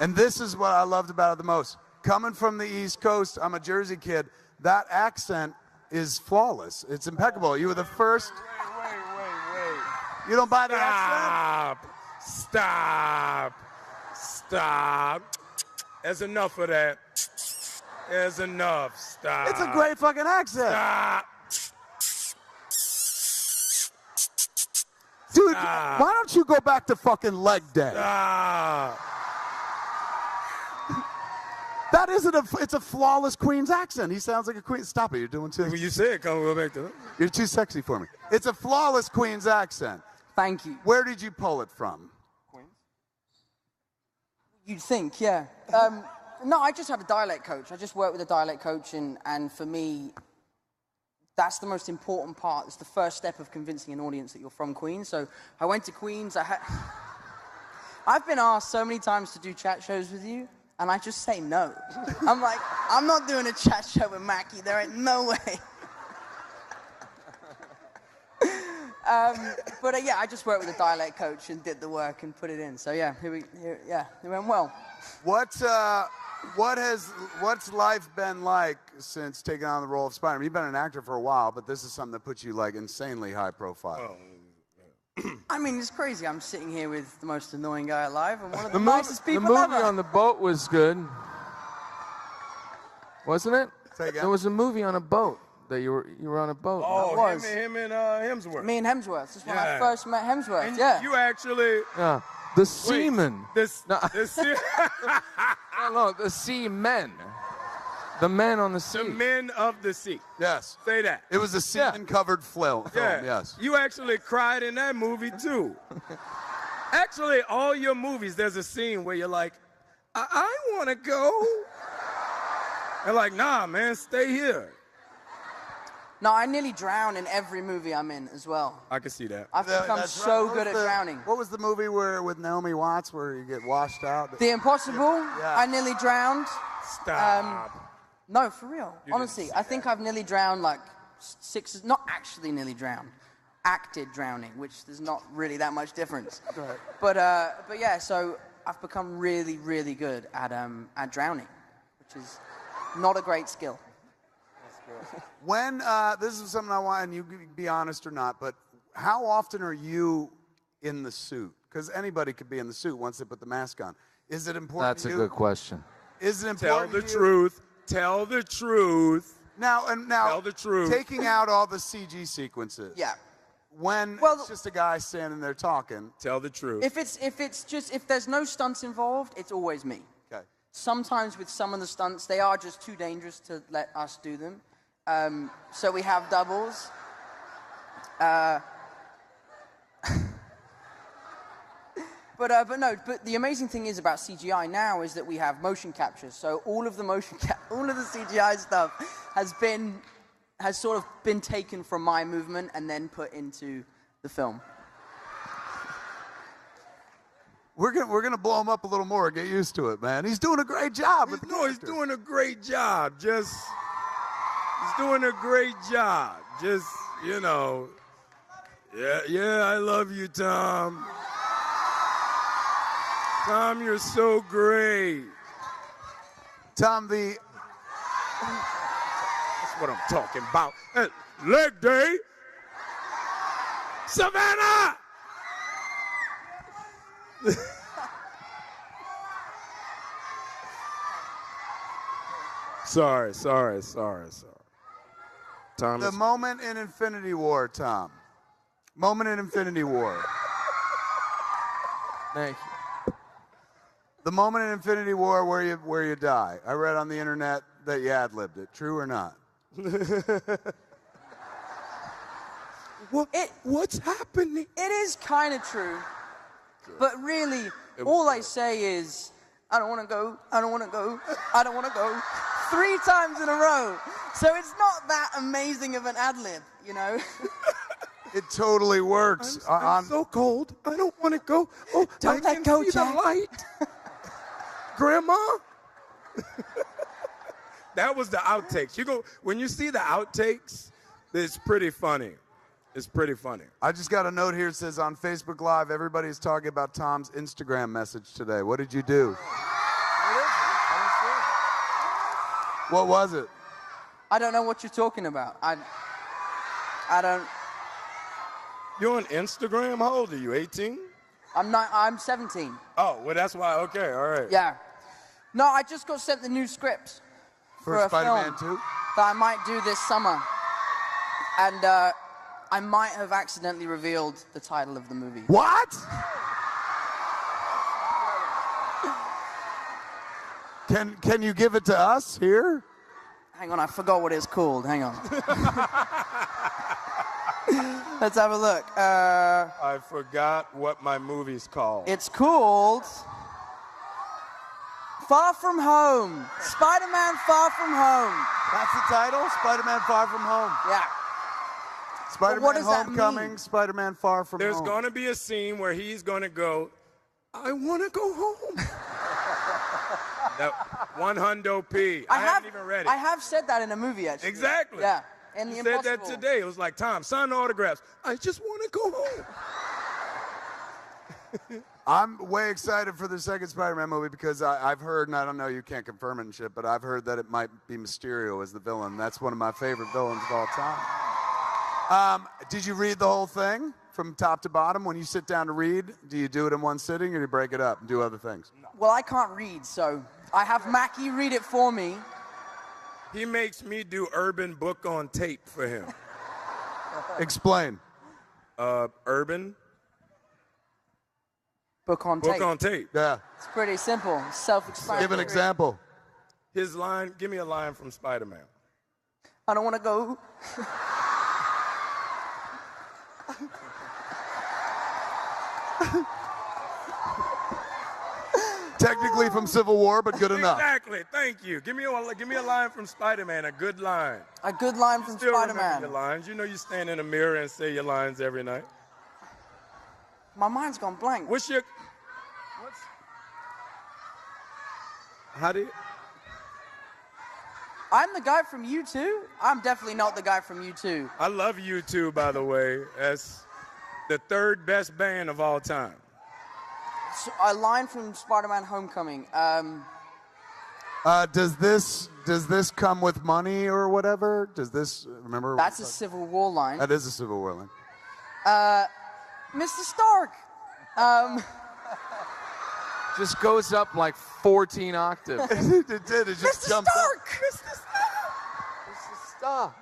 And this is what I loved about it the most. Coming from the East Coast, I'm a Jersey kid, that accent is flawless. It's impeccable. You were the first... Wait. You don't buy the accent? Stop. There's enough of that. There's enough. Stop. It's a great fucking accent. Stop. Dude, Stop. why don't you go back to fucking leg day? Stop. That isn't it's a flawless Queen's accent. He sounds like a Queen. Stop it, you're doing too. Well, you said come go back to it. You're too sexy for me. It's a flawless Queen's accent. Thank you. Where did you pull it from? You'd think, yeah. No, I just had a dialect coach. I just worked with a dialect coach, and for me, that's the most important part. It's the first step of convincing an audience that you're from Queens. So I went to Queens. I've been asked so many times to do chat shows with you, and I just say no. I'm like, I'm not doing a chat show with Mackie. There ain't no way. Yeah, I just worked with a dialect coach and did the work and put it in. So yeah, it went well. What's life been like since taking on the role of Spider-Man? You've been an actor for a while, but this is something that puts you like insanely high profile. I mean, it's crazy. I'm sitting here with the most annoying guy alive and one of the, The nicest people movie ever. on the boat was good, wasn't it? Say again? There was a movie on a boat that you were on a boat. Oh, was. him and Hemsworth. Me and Hemsworth. This is when I Yeah. first met Hemsworth. And yeah. you actually... Yeah, the seamen. No. No, the seamen. The men on the sea. The men of the sea. Yes. Say that. It was a semen-covered film, yes. You actually cried in that movie, too. Actually, all your movies, there's a scene where you're like, I want to go. They're like, nah, man, stay here. No, I nearly drown in every movie I'm in as well. I can see that. I've become That's so right. good at drowning. What was the movie with Naomi Watts where you get washed out? The Impossible, Yeah. I nearly drowned. Stop. No, for real. You Honestly, didn't I think I've nearly drowned like not actually nearly drowned, acted drowning, which there's not really that much difference. Right. But yeah, so I've become really, really good at drowning, which is not a great skill. When, this is something I want, and you can be honest or not, but how often are you in the suit? Because anybody could be in the suit once they put the mask on. Is it important That's to a you? good question. Is it Tell important the to you? truth. Tell the truth. Now, Tell the truth. taking out all the CG sequences. Yeah. When Well, it's just a guy standing there talking. Tell the truth. If there's no stunts involved, it's always me. Okay. Sometimes with some of the stunts, they are just too dangerous to let us do them. So we have doubles. But the amazing thing is about CGI now is that we have motion capture. So all of the all of the CGI stuff has sort of been taken from my movement and then put into the film. We're gonna blow him up a little more. Get used to it, man. He's doing a great job. With the He's character. doing a great job. He's doing a great job. Just, you know. Yeah, I love you, Tom. Tom, you're so great. Tom, That's what I'm talking about. Leg day. Savannah! Sorry. Tom, the moment in Infinity War, Tom. Moment in Infinity War. Thank you. The moment in Infinity War where you die. I read on the internet that you ad-libbed it. True or not? What's happening? It is kind of true, but really, all I say is, I don't want to go, I don't want to go, I don't want to go, 3 times in a row. So it's not that amazing of an ad-lib, you know? It totally works. I'm so cold. I don't want to go. Oh, Don't I let can go, see Jack. the light. Grandma? That was the outtakes. When you see the outtakes, it's pretty funny. It's pretty funny. I just got a note here that says on Facebook Live, everybody's talking about Tom's Instagram message today. What did you do? What was it? I don't know what you're talking about. I don't. You're on Instagram? How old are you, 18? I'm 17. Oh, well, that's why. Okay, all right. Yeah. No, I just got sent the new script For a Spider-Man film 2? that I might do this summer. And I might have accidentally revealed the title of the movie. What? Can you give it to us here? Hang on, I forgot what it's called. Hang on. Let's have a look. I forgot what my movie's called. It's called Far From Home. Spider-Man Far From Home. That's the title? Spider-Man Far From Home. Yeah. Spider-Man does that Homecoming, mean? Spider-Man Far From There's Home. going to be a scene where he's going to go, I want to go home. That one hundo P. I haven't even read it. I have said that in a movie, actually. Exactly. Yeah. And You the said that Impossible. today. It was like, Tom, sign the autographs. I just want to go home. I'm way excited for the second Spider-Man movie because I've heard, and I don't know, you can't confirm it and shit, but I've heard that it might be Mysterio as the villain. That's one of my favorite villains of all time. Did you read the whole thing from top to bottom? When you sit down to read, do you do it in one sitting or do you break it up and do other things? Well, I can't read, so I have Mackie read it for me. He makes me do urban book on tape for him. Explain. Urban Book on tape. book on tape. Yeah. It's pretty simple. Self-explanatory. Give an example. His line, give me a line from Spider-Man. I don't want to go. Technically from Civil War, but good enough. Exactly. Thank you. Give me a line from Spider-Man, a good line. A good line from Still remember Spider-Man. your lines. You know you stand in a mirror and say your lines every night. My mind's gone blank. How do you? I'm the guy from U2? I'm definitely not the guy from U2. I love you too, by the way. That's the third best band of all time. So, a line from Spider-Man Homecoming. Does this come with money or whatever? Does this, remember? That's a Civil War line. That is a Civil War line. Mr. Stark. Just goes up like 14 octaves. It did. It just Mr. jumped up. Stark. Mr. Stark.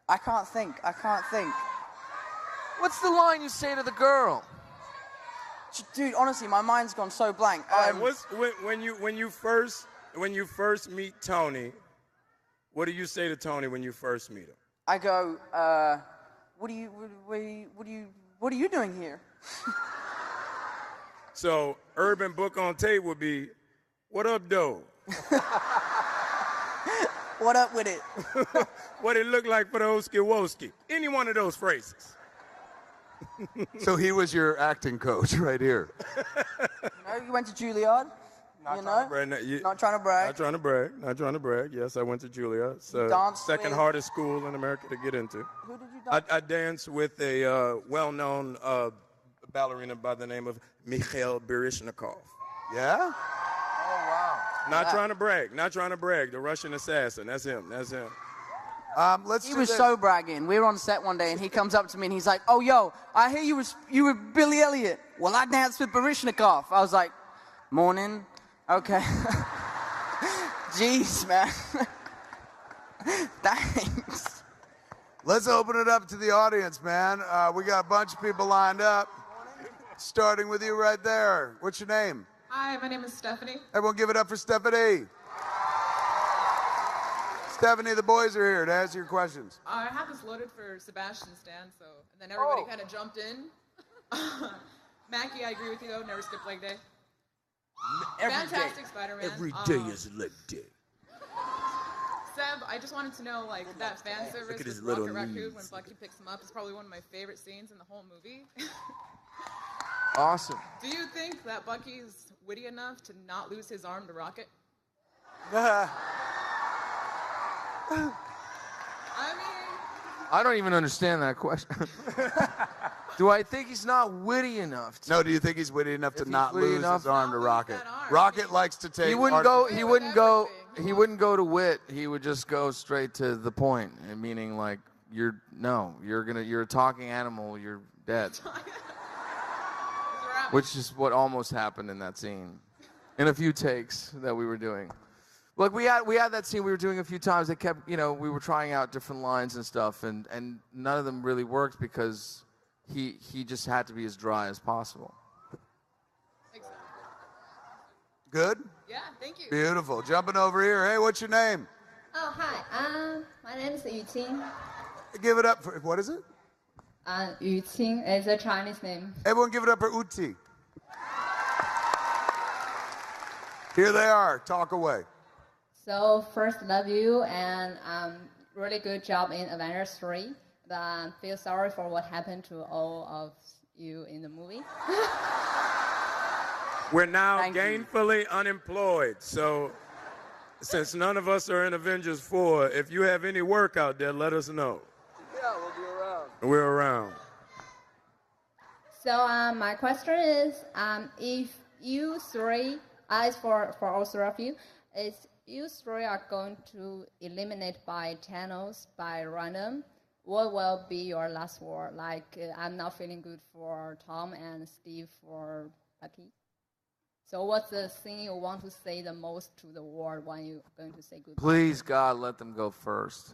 I can't think. What's the line you say to the girl? Dude, honestly, my mind's gone so blank. All right, when you first meet Tony, what do you say to Tony when you first meet him? I go, what are you doing here? So urban book on tape would be, what up, though? What up with it? What it look like for the Oski Woski? Any one of those phrases. So he was your acting coach right here. You went to Juilliard. Not trying to brag. Not trying to brag. Yes, I went to Juilliard. It's the danced second with- hardest school in America to get into. Who did you dance I danced with a well-known ballerina by the name of Mikhail Baryshnikov. Yeah? Not trying to brag. The Russian assassin. That's him. Let's He do was this. so bragging. We were on set one day, and he comes up to me, and he's like, "Oh, yo, I hear you were Billy Elliot. Well, I danced with Baryshnikov." I was like, "Morning, okay." Jeez, man. Thanks. Let's open it up to the audience, man. We got a bunch of people lined up. Starting with you right there. What's your name? Hi, my name is Stephanie. Everyone give it up for Stephanie. Stephanie, the boys are here to answer your questions. I have this loaded for Sebastian Stan, and then everybody kind of jumped in. Mackie, I agree with you though. Never skip leg day. Fantastic Spider-Man. Every day is leg day. Seb, I just wanted to know, that fan service at his with little Rocket Raccoon knees. when Bucky picks him up is probably one of my favorite scenes in the whole movie. Awesome. Do you think that Bucky's witty enough to not lose his arm to Rocket? I don't even understand that question. Do I think he's not witty enough? No, do you think he's witty enough to not witty lose enough- his arm to Rocket? Rocket likes to take. He wouldn't go to wit. He would just go straight to the point, and meaning like you're a talking animal. You're dead. Which is what almost happened in that scene, in a few takes that we were doing. Like we had that scene we were doing a few times. That kept, we were trying out different lines and stuff, and none of them really worked because he just had to be as dry as possible. Exactly. Good? Yeah, thank you. Beautiful. Jumping over here. Hey, what's your name? Oh, hi. My name is Yu Qing. Give it up for, what is it? Yu Qing is a Chinese name. Everyone give it up for Uti. Here they are. Talk away. So first, love you, and really good job in Avengers 3. but feel sorry for what happened to all of you in the movie. We're now Thank you. gainfully unemployed, so since none of us are in Avengers 4, if you have any work out there, let us know. Yeah, we'll be around. We're around. So my question is, if you three, as for all three of you, is you three are going to eliminate by Thanos by random, what will be your last word? Like, I'm not feeling good for Tom and Steve for Bucky. So what's the thing you want to say the most to the world when you're going to say goodbye? Please, God, let them go first.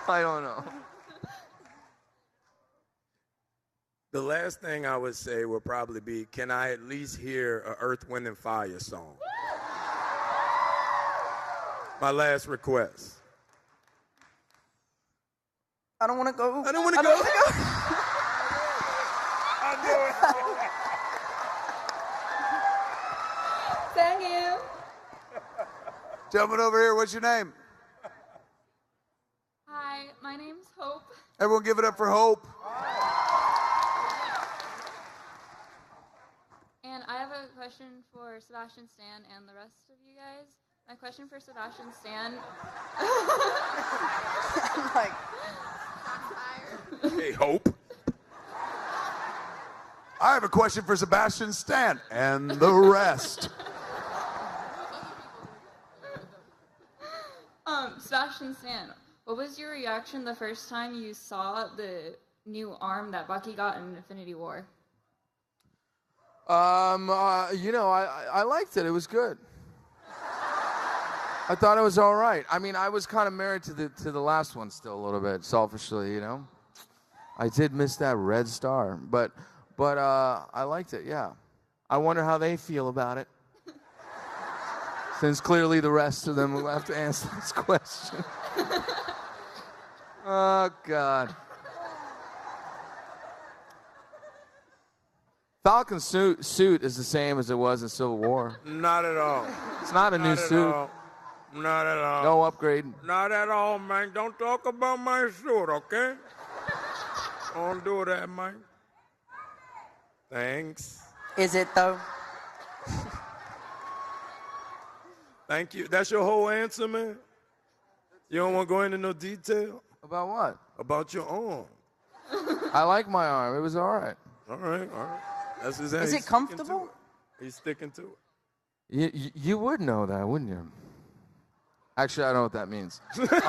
I don't know. The last thing I would say would probably be, can I at least hear a Earth, Wind, and Fire song? My last request. I don't want to go. I don't want to go. Thank you. Jumping over here, what's your name? Hi, my name's Hope. Everyone give it up for Hope. And I have a question for Sebastian Stan and the rest of you guys. My question for Sebastian Stan. Like, Hey, Hope. I have a question for Sebastian Stan and the rest. Sebastian Stan, what was your reaction the first time you saw the new arm that Bucky got in Infinity War? I liked it. It was good. I thought it was all right. I mean, I was kind of married to the last one still a little bit, selfishly, you know. I did miss that red star, but I liked it. Yeah. I wonder how they feel about it. Since clearly the rest of them will have to answer this question. Oh God. Falcon's suit is the same as it was in Civil War. Not at all. It's not a new suit. Not at all. No upgrade. Not at all, man. Don't talk about my suit, okay? Don't do that, man. Thanks. is it though? Thank you. That's your whole answer, man? You don't want to go into no detail? About what? About your arm. I like my arm. It was all right. All right. That's his Is it comfortable? He's sticking to it. You would know that, wouldn't you? Actually, I don't know what that means. I'm like,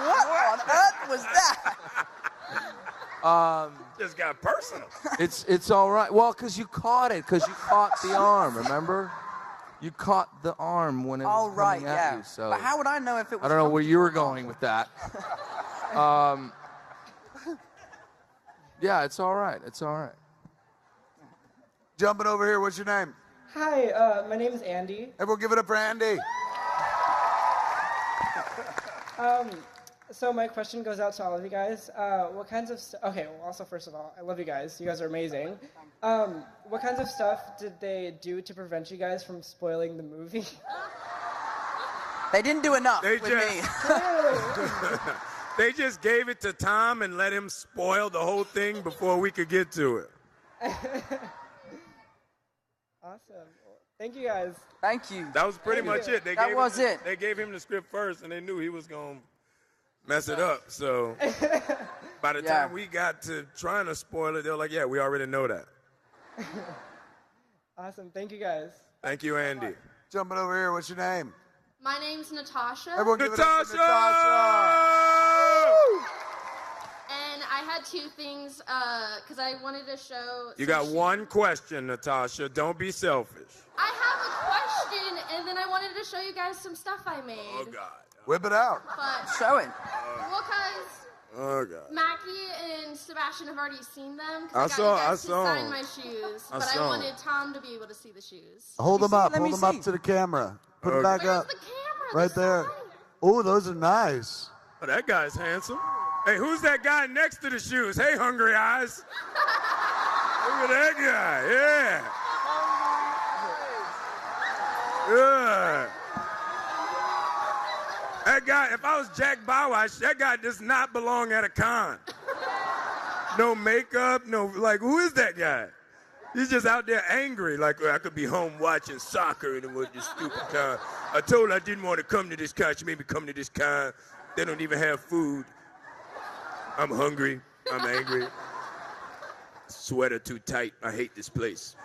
what on earth was that? Just got personal. It's all right. Well, because you caught it, because you caught the arm, remember? You caught the arm when it was All right, coming at yeah. you. So But how would I know if it was I don't know where you were comfortable or going with that. Yeah, it's all right. It's all right. Jumping over here, what's your name? Hi, my name is Andy. Everyone give it up for Andy. So my question goes out to all of you guys. What kinds of okay, well, also first of all, I love you guys. You guys are amazing. What kinds of stuff did they do to prevent you guys from spoiling the movie? They didn't do enough with me. They just gave it to Tom and let him spoil the whole thing before we could get to it. Awesome. Thank you guys. Thank you. That was pretty much it. That was it. They gave him the script first, and they knew he was going to mess it up. So by the time we got to trying to spoil it, they were like, yeah, we already know that. Awesome. Thank you guys. Thank you, Andy. Jumping over here, what's your name? My name's Natasha. Everyone give it up for Natasha! And I had two things, because I wanted to show... You got one question, Natasha. Don't be selfish. I have a question, and then I wanted to show you guys some stuff I made. Oh, God. Whip it out. But, Show it. well, because Oh, God. Mackie and Sebastian have already seen them. I I saw- got you I guys to saw sign 'em. my shoes, I but I saw 'em. wanted Tom to be able to see the shoes. Hold them up. Let me Hold them see. up to the camera. Put them Okay. back Where's up. the camera? Right there. Oh, those are nice. Oh, that guy's handsome. Hey, who's that guy next to the shoes? Hey, hungry eyes. Look at that guy. Yeah. Yeah. that guy, if I was Jack Bauer, that guy does not belong at a con. No makeup, no, like, who is that guy? He's just out there angry, like, I could be home watching soccer and it was this stupid con. I told her I didn't want to come to this con. She made me come to this con. They don't even have food. I'm hungry. I'm angry. Sweater too tight. I hate this place.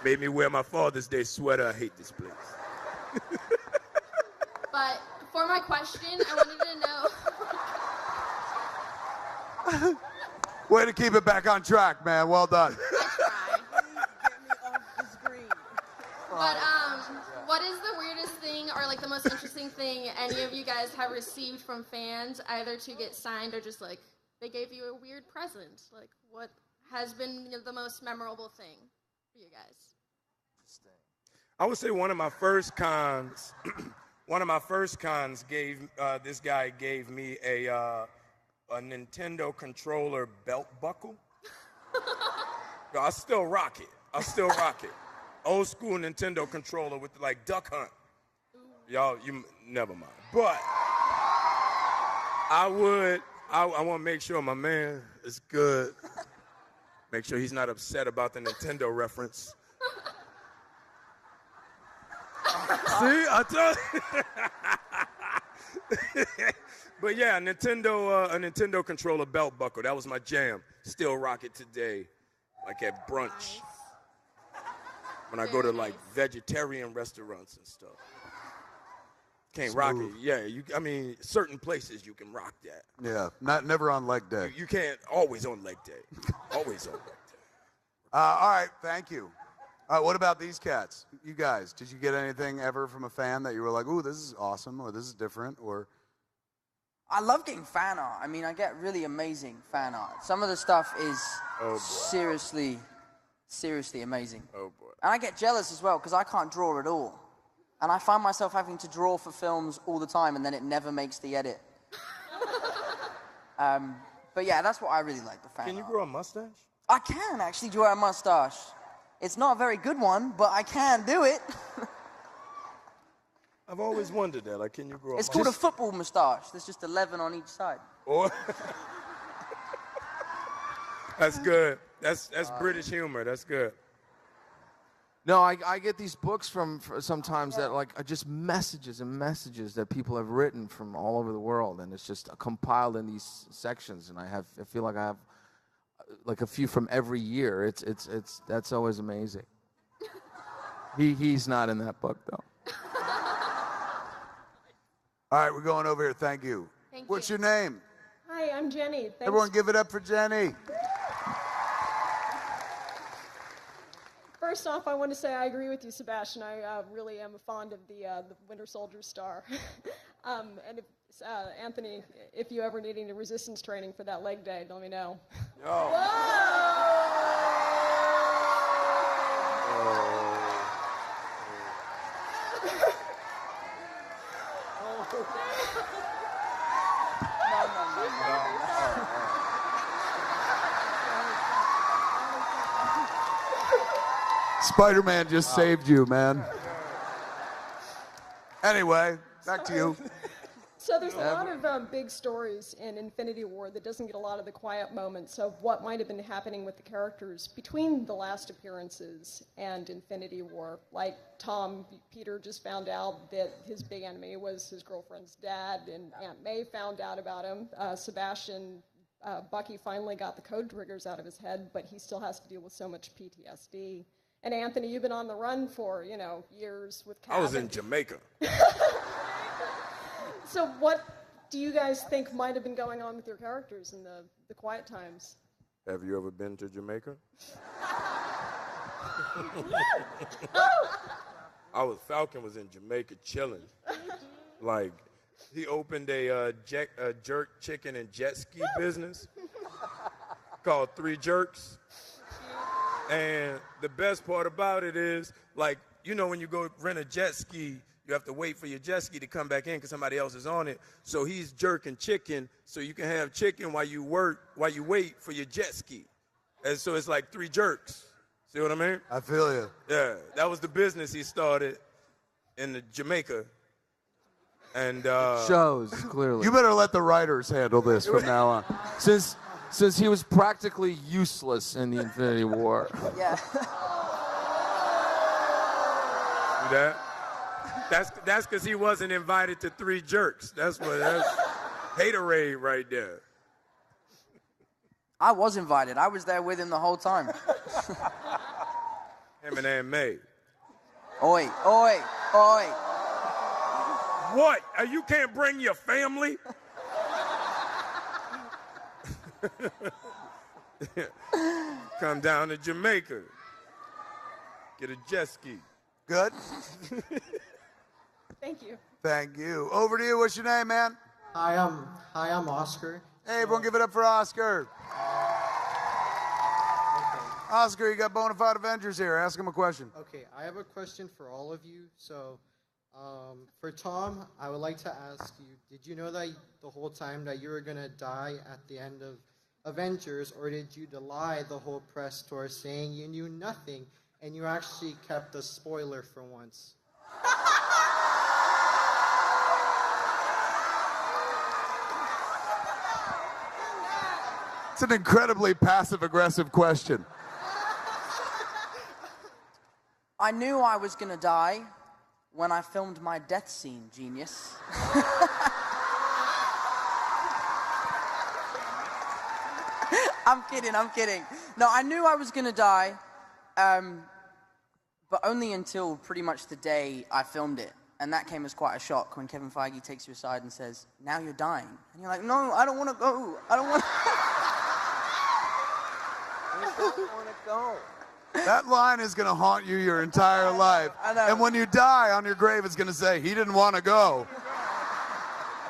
Made me wear my Father's Day sweater. I hate this place. But for my question, I wanted to know. Way to keep it back on track, man. Well done. But what is the weirdest thing or like the most interesting thing any of you guys have received from fans, either to get signed or just like they gave you a weird present? Like what has been the most memorable thing for you guys? I would say one of my first cons gave this guy gave me a Nintendo controller belt buckle. I still rock it. Old school Nintendo controller with like Duck Hunt. Y'all, you never mind. But I want to make sure my man is good. Make sure he's not upset about the Nintendo reference. See, I told you. But yeah, a Nintendo controller belt buckle. That was my jam. Still rock it today, like at brunch. Nice. When I go to like vegetarian restaurants and stuff. Can't rock it. Yeah, certain places you can rock that. Yeah, never on leg day. You can't, always on leg day. Always on leg day. All right, thank you. What about these cats? You guys, did you get anything ever from a fan that you were like, ooh, this is awesome, or this is different, or? I love getting fan art. I mean, I get really amazing fan art. Some of the stuff is seriously amazing. Oh, boy. And I get jealous as well, because I can't draw at all. And I find myself having to draw for films all the time, and then it never makes the edit. But yeah, that's what I really like, the fan art. Can you grow a mustache? I can actually draw a mustache. It's not a very good one, but I can do it. I've always wondered that. Like, can you grow a mustache? It's called a football mustache. There's just 11 on each side. Oh. That's good. That's British humor. That's good. No, I get these books from sometimes that like are just messages and messages that people have written from all over the world, and it's just compiled in these sections. And I feel like I have like a few from every year. It's that's always amazing. He's not in that book though. All right, we're going over here. Thank you. What's your name? Hi, I'm Jenny. Thanks. Everyone give it up for Jenny. First off, I want to say I agree with you, Sebastian. I really am fond of the Winter Soldier star. And if, Anthony, if you ever need any resistance training for that leg day, let me know. Yo. Spider-Man just saved you, man. Anyway, back to you. So there's a lot of big stories in Infinity War that doesn't get a lot of the quiet moments of what might have been happening with the characters between the last appearances and Infinity War. Like Peter just found out that his big enemy was his girlfriend's dad, and Aunt May found out about him. Sebastian, Bucky finally got the code triggers out of his head, but he still has to deal with so much PTSD. And Anthony, you've been on the run for, years with Cap. I was in Jamaica. So what do you guys think might have been going on with your characters in the quiet times? Have you ever been to Jamaica? Falcon was in Jamaica chilling. Like, he opened a jerk chicken and jet ski business called Three Jerks. And the best part about it is, like, when you go rent a jet ski, you have to wait for your jet ski to come back in because somebody else is on it. So he's jerking chicken so you can have chicken while you wait for your jet ski. And so it's like three jerks. See what I mean? I feel you. Yeah, that was the business he started in Jamaica. And shows clearly. You better let the writers handle this from now on. Since he was practically useless in the Infinity War. Yeah. That's because he wasn't invited to 3 jerks. That's haterade right there. I was invited. I was there with him the whole time. Him and Aunt May. Oi, oi, oi. What? You can't bring your family? Come down to Jamaica. Get a jet ski. Good? Thank you. Thank you. Over to you. What's your name, man? Hi, I'm Oscar. Hey, everyone give it up for Oscar. Oscar, you got bona fide Avengers here. Ask him a question. Okay, I have a question for all of you. So, for Tom, I would like to ask you, did you know that the whole time that you were going to die at the end of Avengers, or did you lie the whole press tour saying you knew nothing and you actually kept a spoiler for once? It's an incredibly passive-aggressive question. I knew I was going to die when I filmed my death scene, genius. I'm kidding. No, I knew I was going to die, but only until pretty much the day I filmed it. And that came as quite a shock when Kevin Feige takes you aside and says, now you're dying. And you're like, no, I don't want to go. I don't want to go. That line is going to haunt you your entire life. I know. And when you die, on your grave, it's going to say, he didn't want to go.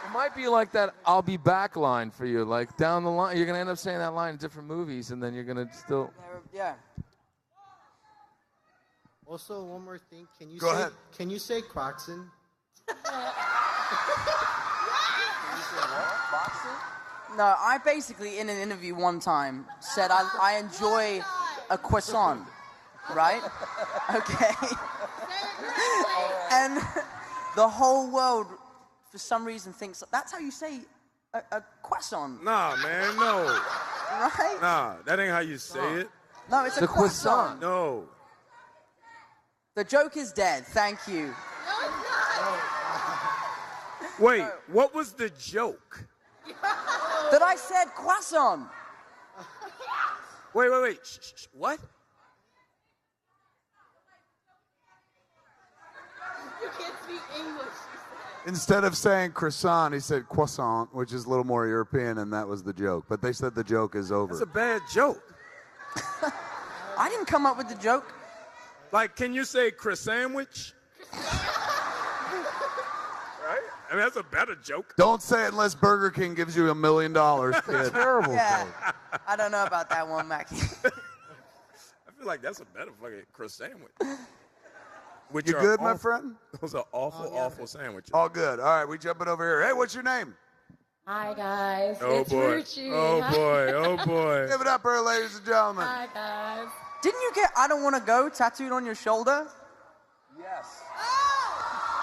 It might be like that I'll be back line for you. Like down the line, you're going to end up saying that line in different movies, and then you're going to still... Yeah. Also, one more thing. Go ahead. Can you say Quaxon? No, I basically, in an interview one time, said I enjoy a croissant, right? Okay. And the whole world, for some reason, thinks that's how you say a croissant. Nah, man, no. Right? Nah, that ain't how you say it. No, it's a croissant. No. The joke is dead. Thank you. Wait, what was the joke? That I said croissant. Wait. Shh. What? You can't speak English. Instead of saying croissant, he said croissant, which is a little more European, and that was the joke. But they said the joke is over. That's a bad joke. I didn't come up with the joke. Like, can you say croissant-wich? Right? I mean, that's a better joke. Don't say it unless Burger King gives you $1 million, kid. Terrible Yeah. joke. I don't know about that one, Mackie. I feel like that's a better fucking croissant-wich. You good, my friend? Those are awful sandwiches. All good. All right, we jumping over here. Hey, what's your name? Hi, guys. Oh, it's boy. Ruchi. Oh, boy. Give it up for her, ladies and gentlemen. Hi, guys. Didn't you get I Don't Want to Go tattooed on your shoulder? Yes.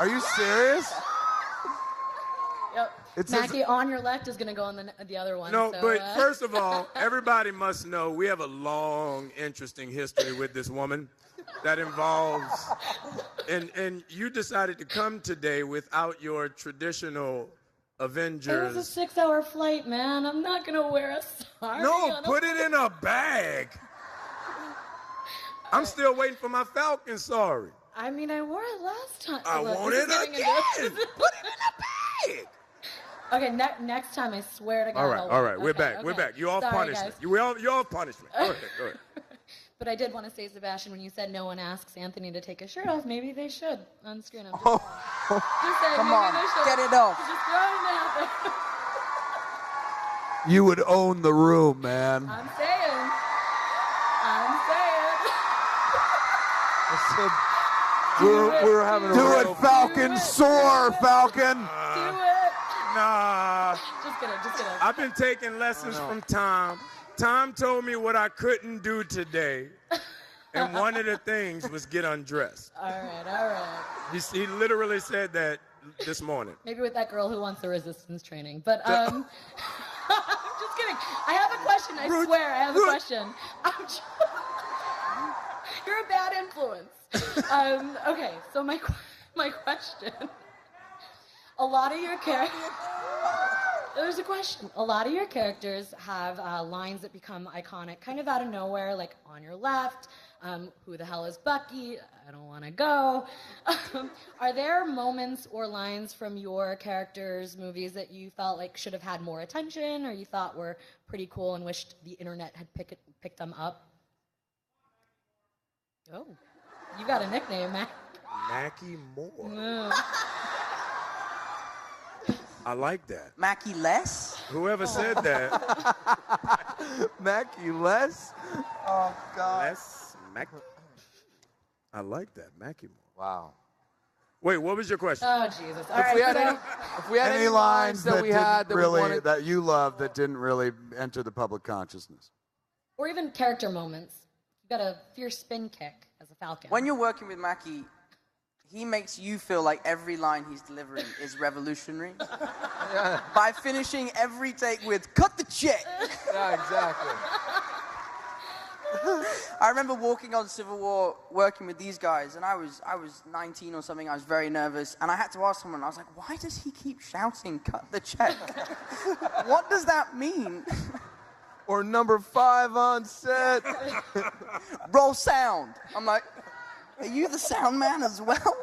Are you serious? Yep. It says- Mackie, on your left is going to go on the other one. No, so, but first of all, everybody must know we have a long, interesting history with this woman that involves, and you decided to come today without your traditional Avengers. It was a 6-hour flight, man. I'm not going to wear a sari. No, put it in a bag. I'm still waiting for my Falcon, sorry. I mean, I wore it last time. I Look, want this it is getting again. into- Put it in a bag. Okay, next time, I swear to God. All right, we're Okay, back. We're okay. back. You off Sorry, punishment. guys. You're off punishment. Go ahead. But I did want to say, Sebastian, when you said no one asks Anthony to take his shirt off, maybe they should on screen. I'm just, just saying, Come maybe on, they should. get it off. Just throwing it out there. You would own the room, man. I'm saying. We were having a Do real- it, Falcon. Soar, Falcon. Do it. Nah. Just kidding. I've been taking lessons from Tom. Tom told me what I couldn't do today. And one of the things was get undressed. All right. He literally said that this morning. Maybe with that girl who wants the resistance training. But I'm just kidding. I have a question. I swear, I have a question. You're a bad influence. Okay, so my question. A lot of your characters. There's a question. A lot of your characters have lines that become iconic, kind of out of nowhere, like on your left. Who the hell is Bucky? I don't want to go. Are there moments or lines from your characters' movies that you felt like should have had more attention, or you thought were pretty cool and wished the internet had picked them up? Oh, you got a nickname, Mac. Mackie Moore. No. I like that. Mackie less? Whoever said that. Mackie less? Oh, God. Less Mackie. I like that. Mackie Moore. Wow. Wait, what was your question? Oh, Jesus. All If right, we had any lines that we had that really, we wanted... that you loved that didn't really enter the public consciousness. or even character moments. You got a fierce spin kick as a Falcon. When you're working with Mackie, he makes you feel like every line he's delivering is revolutionary. Yeah. By finishing every take with, cut the check. Yeah, exactly. I remember walking on Civil War, working with these guys, and I was 19 or something. I was very nervous, and I had to ask someone. I was like, "Why does he keep shouting, cut the check? What does that mean?" Or number 5 on set. Roll sound. I'm like, "Are you the sound man as well?"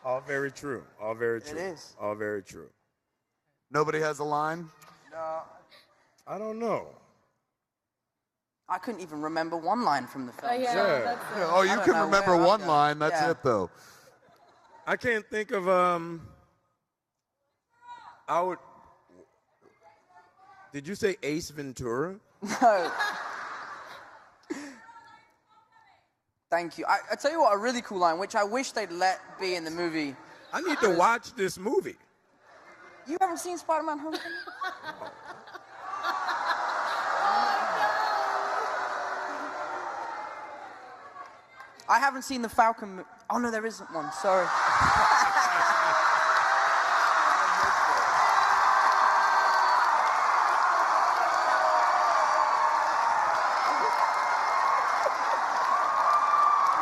All very true. All very true. It is. All very true. Nobody has a line? No. I don't know. I couldn't even remember one line from the film. Oh, you can remember one line. That's it, though. I can't think of Did you say Ace Ventura? No. Thank you. I tell you what, a really cool line, which I wish they'd let be in the movie. I need to watch this movie. You haven't seen Spider-Man Homecoming? I haven't seen the Falcon. Oh no, there isn't one. Sorry.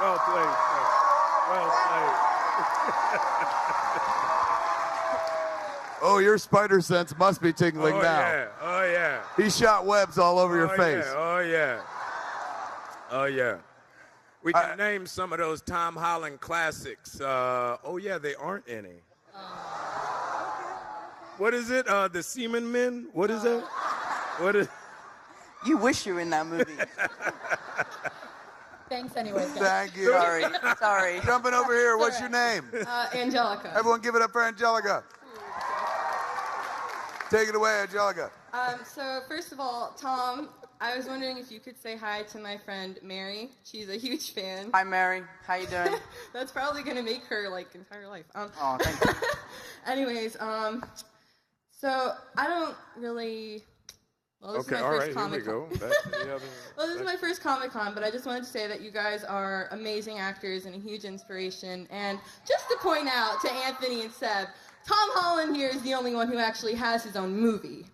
Well played, sir. Well played. Oh, your spider sense must be tingling now. Yeah. Oh yeah. He shot webs all over your face. Yeah. Oh yeah. Oh yeah. We can name some of those Tom Holland classics. Oh yeah, they aren't any. What is it? The Seaman Men? What is that? What is? You wish you were in that movie. Thanks anyways, guys. Thank you. Sorry. Jumping over here, what's your name? Angelica. Everyone give it up for Angelica. Take it away, Angelica. So first of all, Tom, I was wondering if you could say hi to my friend Mary. She's a huge fan. Hi, Mary. How you doing? That's probably gonna make her like entire life. Oh, thank you. Anyways, so I don't really. Well, this is my first Comic-Con. Well, this is my first Comic-Con, but I just wanted to say that you guys are amazing actors and a huge inspiration. And just to point out to Anthony and Seb, Tom Holland here is the only one who actually has his own movie.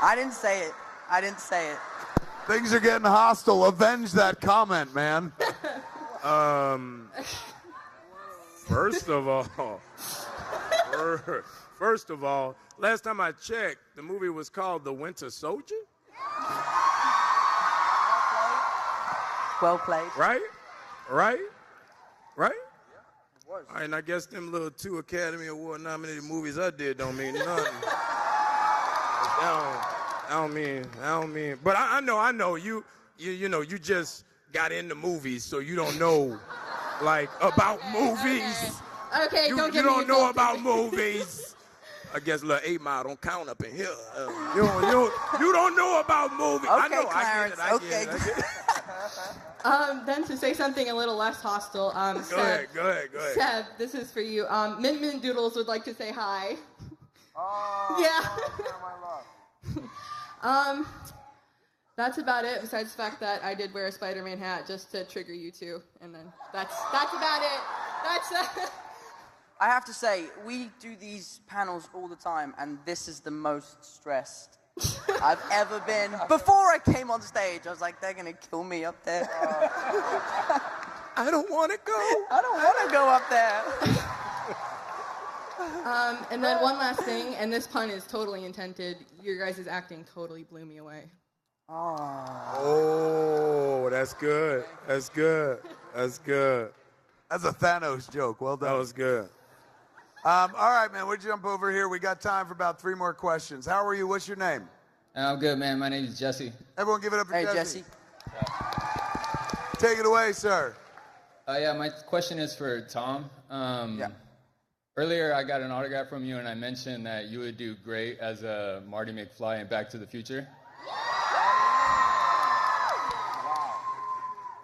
I didn't say it. I didn't say it. Things are getting hostile. Avenge that comment, man. First of all, last time I checked, the movie was called The Winter Soldier. Well played. Right? Right? Right? It was. All right, and I guess them little 2 Academy Award nominated movies I did don't mean nothing. I don't mean. But I know you know, you just got into movies, so you don't know, like, about movies. Okay, You don't don't know about movies. I guess little 8 Mile don't count up in here. You don't know about movies. Okay, I know, Clarence. I get it. Then to say something a little less hostile, Go ahead. Seb, this is for you. Min Min Doodles would like to say hi. Yeah. That's about it. Besides the fact that I did wear a Spider-Man hat just to trigger you two, and then that's about it. I have to say, we do these panels all the time, and this is the most stressed I've ever been. Before I came on stage, I was like, they're gonna kill me up there. I don't want to go. I don't want to go up there. And then one last thing, and this pun is totally intended. Your guys' acting totally blew me away. Oh, that's good. That's good. That's good. That's a Thanos joke. Well done. That was good. All right, man. We'll jump over here. We got time for about 3 more questions. How are you? What's your name? I'm good, man. My name is Jesse. Everyone give it up for Jesse. Hey, Jesse. Take it away, sir. Yeah, my question is for Tom. Earlier, I got an autograph from you, and I mentioned that you would do great as a Marty McFly in Back to the Future.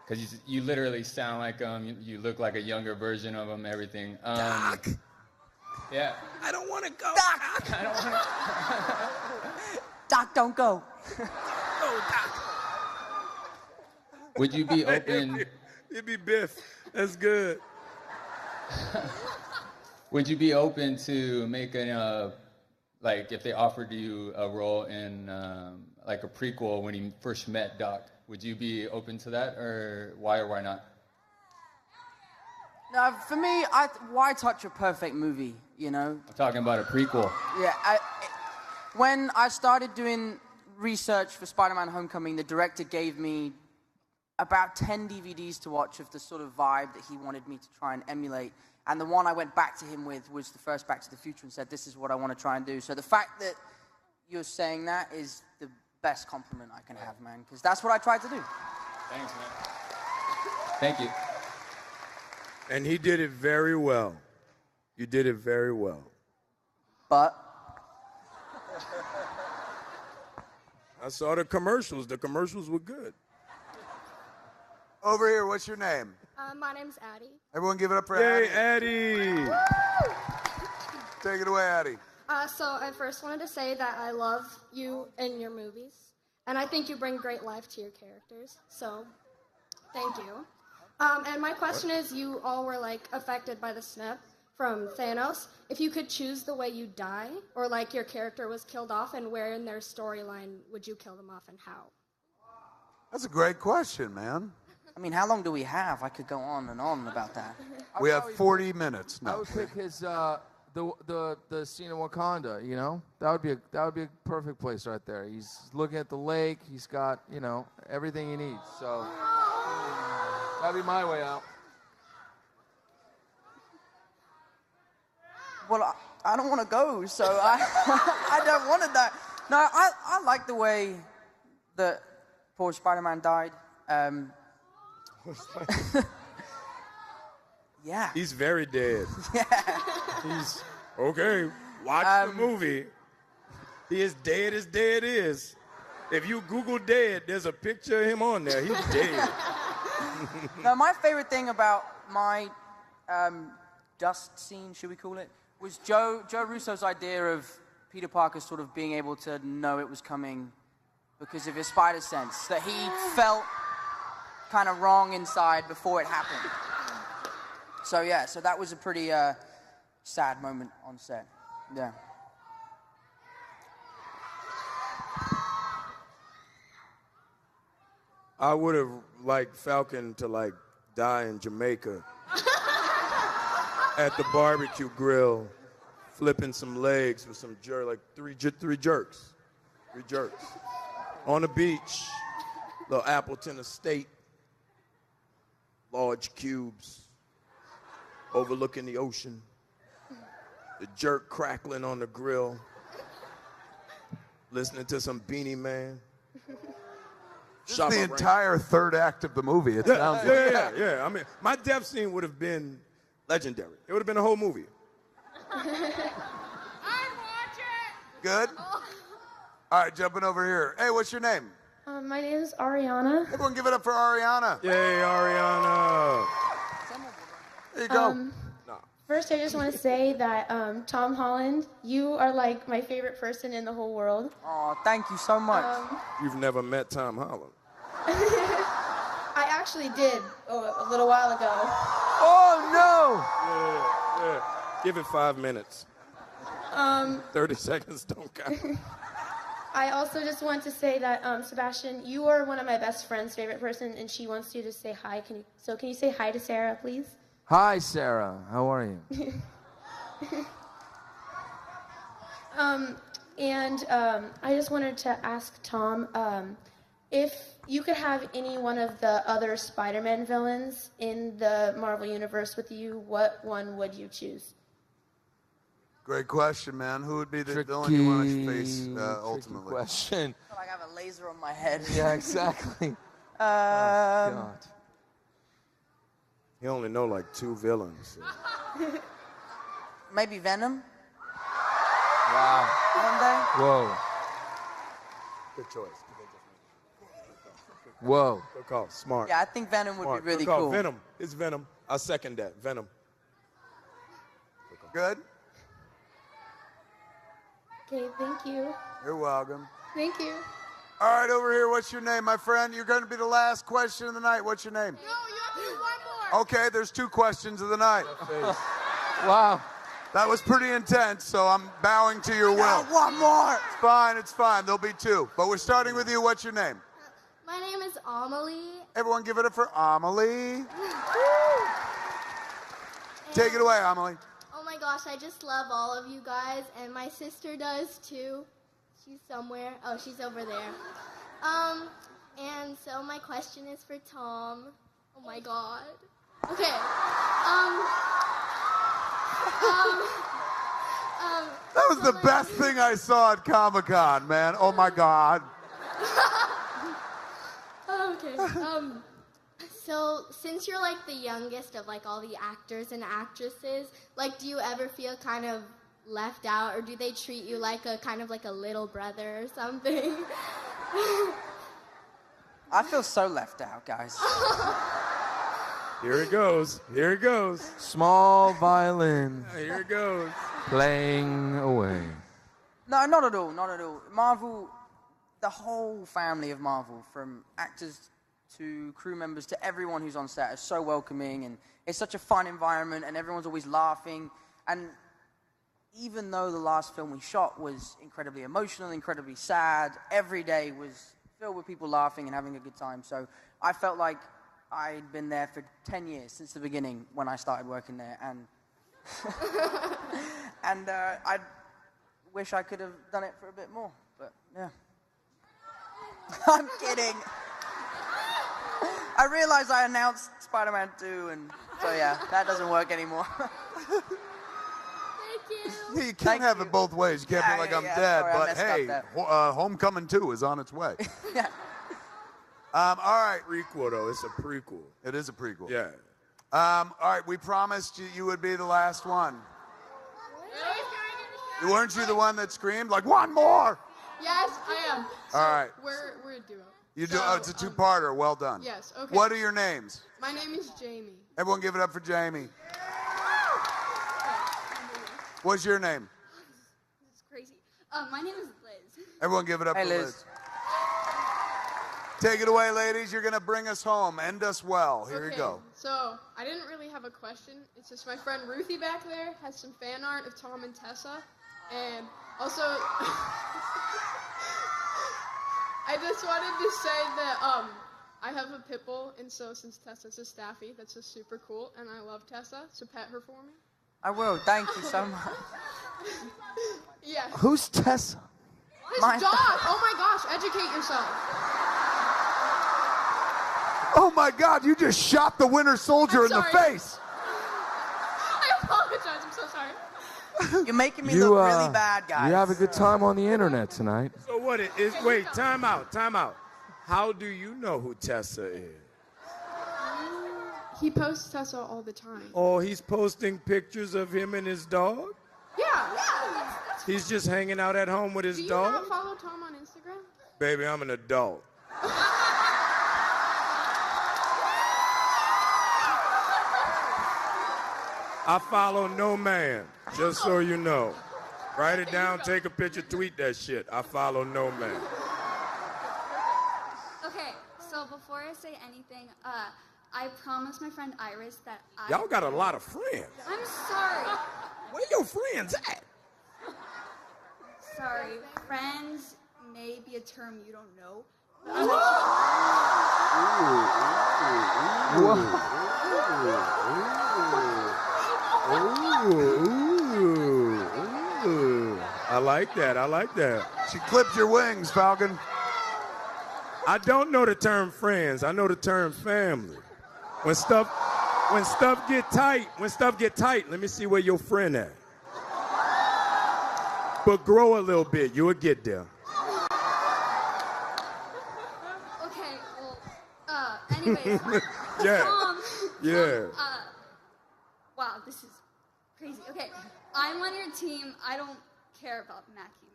Because you literally sound like him. You look like a younger version of him, everything. Doc. Yeah. I don't want to go. Doc. I don't want to... Doc, don't go. Would you be open... It'd be Biff. That's good. Would you be open to making like if they offered you a role in like a prequel when he first met Doc? Would you be open to that, or why not? No, for me, why touch a perfect movie, you know? I'm talking about a prequel. Yeah, when I started doing research for Spider-Man Homecoming, the director gave me about 10 DVDs to watch of the sort of vibe that he wanted me to try and emulate. And the one I went back to him with was the first Back to the Future and said, this is what I want to try and do. So the fact that you're saying that is the best compliment I can have, man, because that's what I tried to do. Thanks, man. Thank you. And he did it very well. You did it very well. But I saw the commercials. The commercials were good. Over here, what's your name? My name's Addie. Everyone give it up for Yay, Addie. Addie. Take it away, Addie. So I first wanted to say that I love you and your movies, and I think you bring great life to your characters, so thank you. And my question is, you all were, like, affected by the snap from Thanos. If you could choose the way you die, or, like, your character was killed off, and where in their storyline would you kill them off, and how? That's a great question, man. I mean, how long do we have? I could go on and on about that. We have 40 minutes. I No. would pick his the scene in Wakanda. You know, that would be a perfect place right there. He's looking at the lake. He's got everything he needs. So that'd be my way out. Well, I don't want to go, so I don't want to die. No, I like the way that poor Spider-Man died. Yeah. He's very dead. Yeah. He's okay. Watch the movie. He is dead as dead is. If you Google dead, there's a picture of him on there. He's dead. Now, my favorite thing about my dust scene, should we call it, was Joe Russo's idea of Peter Parker sort of being able to know it was coming because of his spider sense, that he felt kind of wrong inside before it happened. So yeah, so that was a pretty sad moment on set. Yeah. I would have liked Falcon to die in Jamaica at the barbecue grill, flipping some legs with some three jerks on the beach, little Appleton Estate, large cubes overlooking the ocean, the jerk crackling on the grill, listening to some Beanie Man. This is the entire third act of the movie. It sounds like. Yeah. I mean, my death scene would have been legendary. It would have been a whole movie. Good? All right, jumping over here. Hey, what's your name? My name is Ariana. Everyone give it up for Ariana. Yay, Ariana. There you go. First, I just want to say that Tom Holland, you are like my favorite person in the whole world. Oh, thank you so much. You've never met Tom Holland. I actually did a little while ago. Oh, no! Yeah. Give it 5 minutes. 30 seconds don't count. I also just want to say that, Sebastian, you are one of my best friend's favorite person, and she wants you to say hi. Can you say hi to Sarah, please? Hi, Sarah. How are you? I just wanted to ask Tom, if you could have any one of the other Spider-Man villains in the Marvel Universe with you, what one would you choose? Great question, man. Who would be the villain you want to face ultimately? Question. I feel like I have a laser on my head. Yeah, exactly. God. You only know like 2 villains. So. Maybe Venom? Wow. One day? Whoa. Good choice. Whoa. Good call. Smart. Yeah, I think Venom would Smart. be really Good call. cool. Venom. It's Venom. I second that. Venom. Good? Okay, thank you. You're welcome. Thank you. All right, over here, what's your name, my friend? You're going to be the last question of the night. What's your name? No, you have to do one more. Okay, there's 2 questions of the night. Wow. That was pretty intense, so I'm bowing to your will. One more. It's fine. There'll be 2. But we're starting with you. What's your name? My name is Amelie. Everyone give it up for Amelie. Take it away, Amelie. Oh my gosh, I just love all of you guys, and my sister does too. She's somewhere. Oh, she's over there. And so my question is for Tom. Oh my God. Okay. That was the best thing I saw at Comic-Con, man. Oh my God. Okay. So since you're like the youngest of like all the actors and actresses, like do you ever feel kind of left out, or do they treat you like a kind of like a little brother or something? I feel so left out, guys. Here it goes. Here it goes. Small violin. Here it goes. Playing away. No, not at all. Not at all. Marvel, the whole family of Marvel, from actors to crew members to everyone who's on set, is so welcoming, and it's such a fun environment, and everyone's always laughing. And even though the last film we shot was incredibly emotional, incredibly sad, every day was filled with people laughing and having a good time. So I felt like I'd been there for 10 years, since the beginning when I started working there, and I wish I could have done it for a bit more, but yeah. I'm kidding. I realized I announced Spider-Man 2, and so yeah, that doesn't work anymore. You can't have it both ways. You can't be like, I'm dead, Sorry, but hey, Homecoming 2 is on its way. Yeah. All right. Prequel, though. It's a prequel. It is a prequel. Yeah. All right, we promised you would be the last one. Weren't you the one that screamed, like, one more? Yes, I am. So All right. We're a duo. You do. It's a 2-parter. Well done. Yes, okay. What are your names? My name is Jamie. Everyone give it up for Jamie. What's your name? This is crazy. My name is Liz. Everyone give it up Hey, for Liz. Liz. Take it away, ladies. You're going to bring us home. End us well. Here you go. So, I didn't really have a question. It's just my friend Ruthie back there has some fan art of Tom and Tessa. And also, I just wanted to say that I have a pit bull, and so since Tessa's a staffy, that's just super cool, and I love Tessa, so pet her for me. I will. Thank you so much. Yeah. Who's Tessa? His My dog! Oh my gosh, educate yourself. Oh, my God. You just shot the Winter Soldier in the face. I apologize. I'm so sorry. You're making me look really bad, guys. You have a good time on the internet tonight. So what it is, wait, time out. How do you know who Tessa is? He posts Tessa all the time. Oh, he's posting pictures of him and his dog? Yeah, that's He's just hanging out at home with his Do you dog? not follow Tom on Instagram? Baby, I'm an adult. I follow no man, just so you know. Write it down, take a picture, tweet that shit. I follow no man. Okay, so before I say anything, I promised my friend Iris that I... Y'all got a lot of friends. I'm sorry. Where your friends at? Sorry, friends may be a term you don't know. I like that. I like that. She clipped your wings, Falcon. I don't know the term friends. I know the term family. When stuff get tight, let me see where your friend at. But grow a little bit. You'll get there. Okay, well, anyways. Yeah. Yeah. Wow, this is crazy. Okay, I'm on your team. I don't care about Mackie.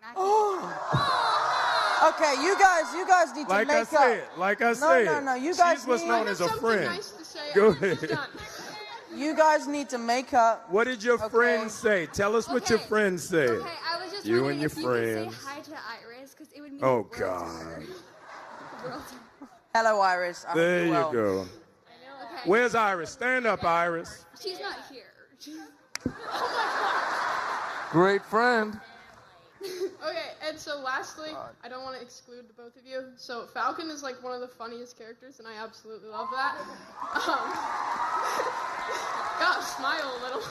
Okay, you guys need to Like make I said, up. like I said. No, you guys She's what's known as a friend. Nice to say. Go ahead. You guys need to make up. What did your friend say? Tell us what your friend said. Okay, I was just You wondering and your if you could friends. say hi to Iris, because it would mean Oh, the world to God. her. The world to her. Hello, Iris. I hope There you're you well. go. Okay. Where's Iris? Stand up, Iris. She's not here. Great friend. Okay, and so lastly, I don't want to exclude the both of you. So Falcon is like one of the funniest characters, and I absolutely love that. Gosh, smile a little.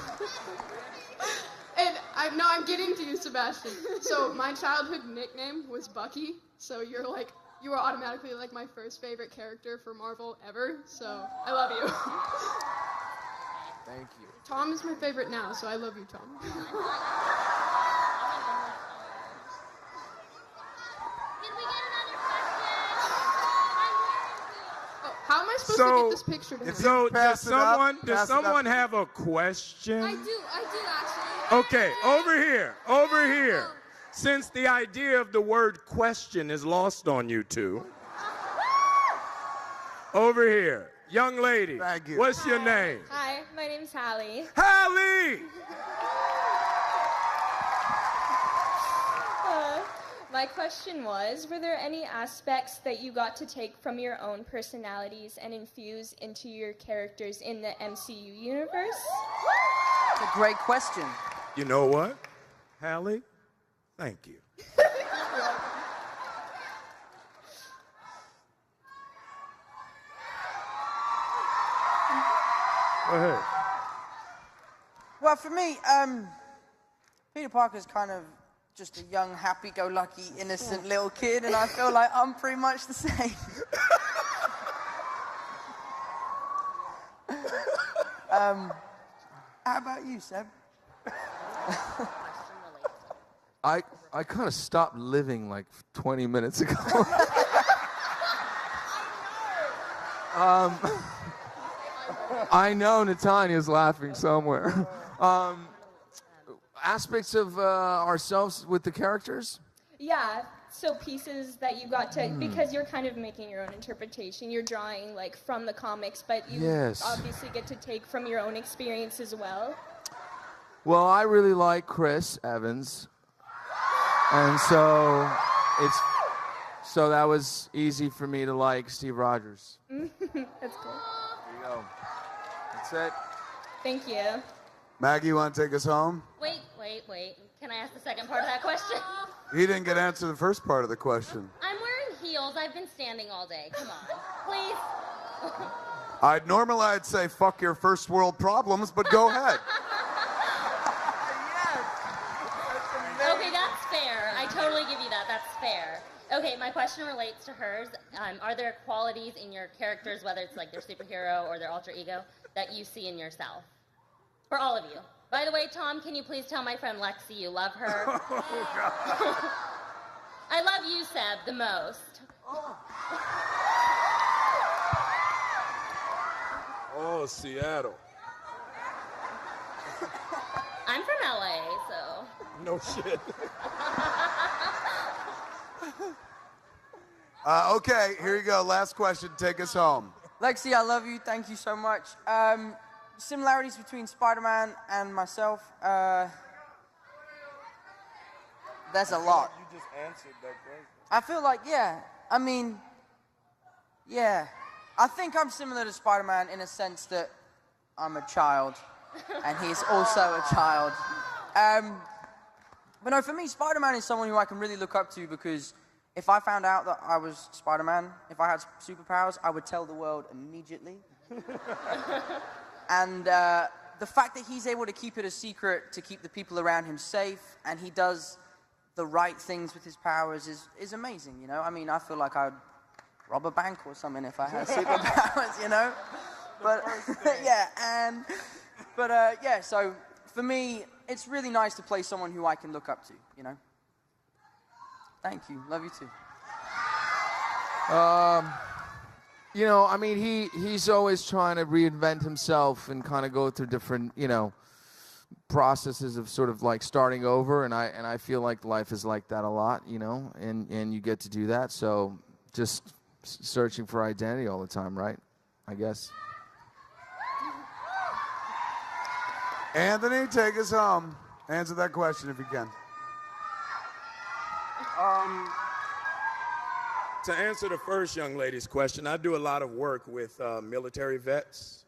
And I'm getting to you, Sebastian. So my childhood nickname was Bucky. So you were automatically like my first favorite character for Marvel ever. So I love you. Thank you. Tom is my favorite now, so I love you, Tom. How am I supposed to get this picture to him? So does someone have a question? I do actually. Okay, over here. Since the idea of the word question is lost on you two. Over here. Young lady. Thank you. What's your name? Hi, my name's Hallie. Hallie! My question was, were there any aspects that you got to take from your own personalities and infuse into your characters in the MCU universe? That's a great question. You know what, Hallie? Thank you. Go ahead. Well, for me, Peter Parker's kind of just a young, happy-go-lucky, innocent little kid, and I feel like I'm pretty much the same. How about you, Seb? I kind of stopped living like 20 minutes ago. I know Natania's laughing somewhere. Aspects of ourselves with the characters? Yeah, so pieces that you got to, because you're kind of making your own interpretation. You're drawing like from the comics, but you obviously get to take from your own experience as well. Well, I really like Chris Evans. And so that was easy for me to like Steve Rogers. That's cool. There you go. That's it. Thank you. Maggie, you want to take us home? Wait. Can I ask the second part of that question? He didn't get to answer the first part of the question. I'm wearing heels. I've been standing all day. Come on. Please. I'd say fuck your first world problems, but go ahead. Okay, that's fair. I totally give you that. That's fair. Okay, my question relates to hers. Are there qualities in your characters, whether it's like their superhero or their alter ego, that you see in yourself? For all of you. By the way, Tom, can you please tell my friend Lexi you love her? Oh, God. I love you, Seb, the most. Oh, Seattle. I'm from LA, so. No shit. Okay, here you go. Last question. Take us home. Lexi, I love you. Thank you so much. similarities between Spider-Man and myself. There's a lot. You just answered that question. I feel like, yeah. I mean, yeah. I think I'm similar to Spider-Man in a sense that I'm a child, and he's also a child. But no, for me, Spider-Man is someone who I can really look up to, because if I found out that I was Spider-Man, if I had superpowers, I would tell the world immediately. And the fact that he's able to keep it a secret to keep the people around him safe, and he does the right things with his powers is amazing, you know? I mean, I feel like I'd rob a bank or something if I had superpowers, you know? But, yeah, yeah, so for me, it's really nice to play someone who I can look up to, you know? Thank you. Love you too. You know, I mean, he's always trying to reinvent himself and kind of go through different, you know, processes of sort of like starting over, and I feel like life is like that a lot, you know, and you get to do that, so just searching for identity all the time, right? I guess. Anthony, take us home. Answer that question if you can. To answer the first young lady's question, I do a lot of work with military vets.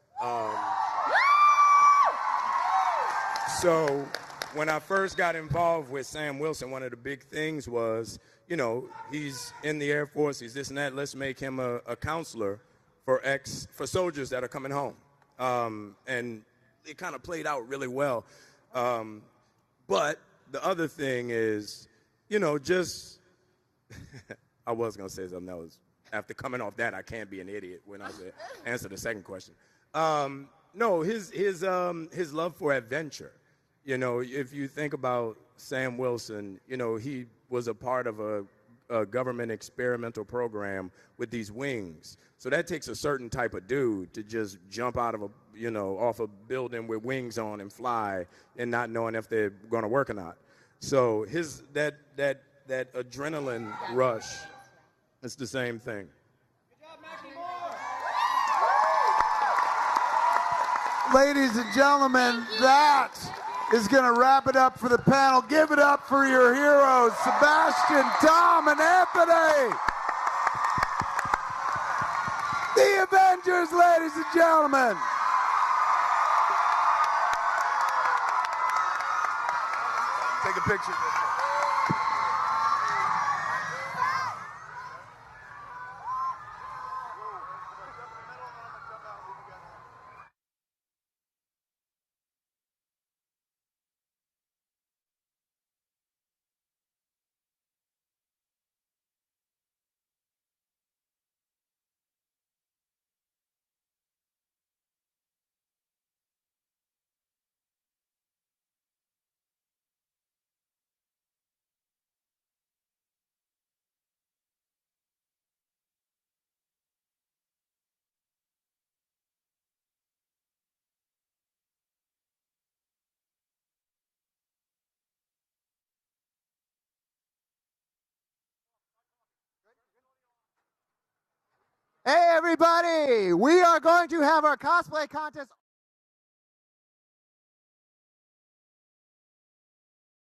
So when I first got involved with Sam Wilson, one of the big things was, you know, he's in the Air Force, he's this and that, let's make him a counselor for soldiers that are coming home. And it kind of played out really well. But the other thing is, you know, just, I was going to say something else. After coming off that, I can't be an idiot when I answer the second question. No, his love for adventure. You know, if you think about Sam Wilson, you know, he was a part of a government experimental program with these wings. So that takes a certain type of dude to just jump out of off a building with wings on and fly and not knowing if they're going to work or not. So that adrenaline rush, it's the same thing. Ladies and gentlemen, that is going to wrap it up for the panel. Give it up for your heroes, Sebastian, Tom, and Anthony. The Avengers, ladies and gentlemen. Take a picture. Hey everybody, we are going to have our cosplay contest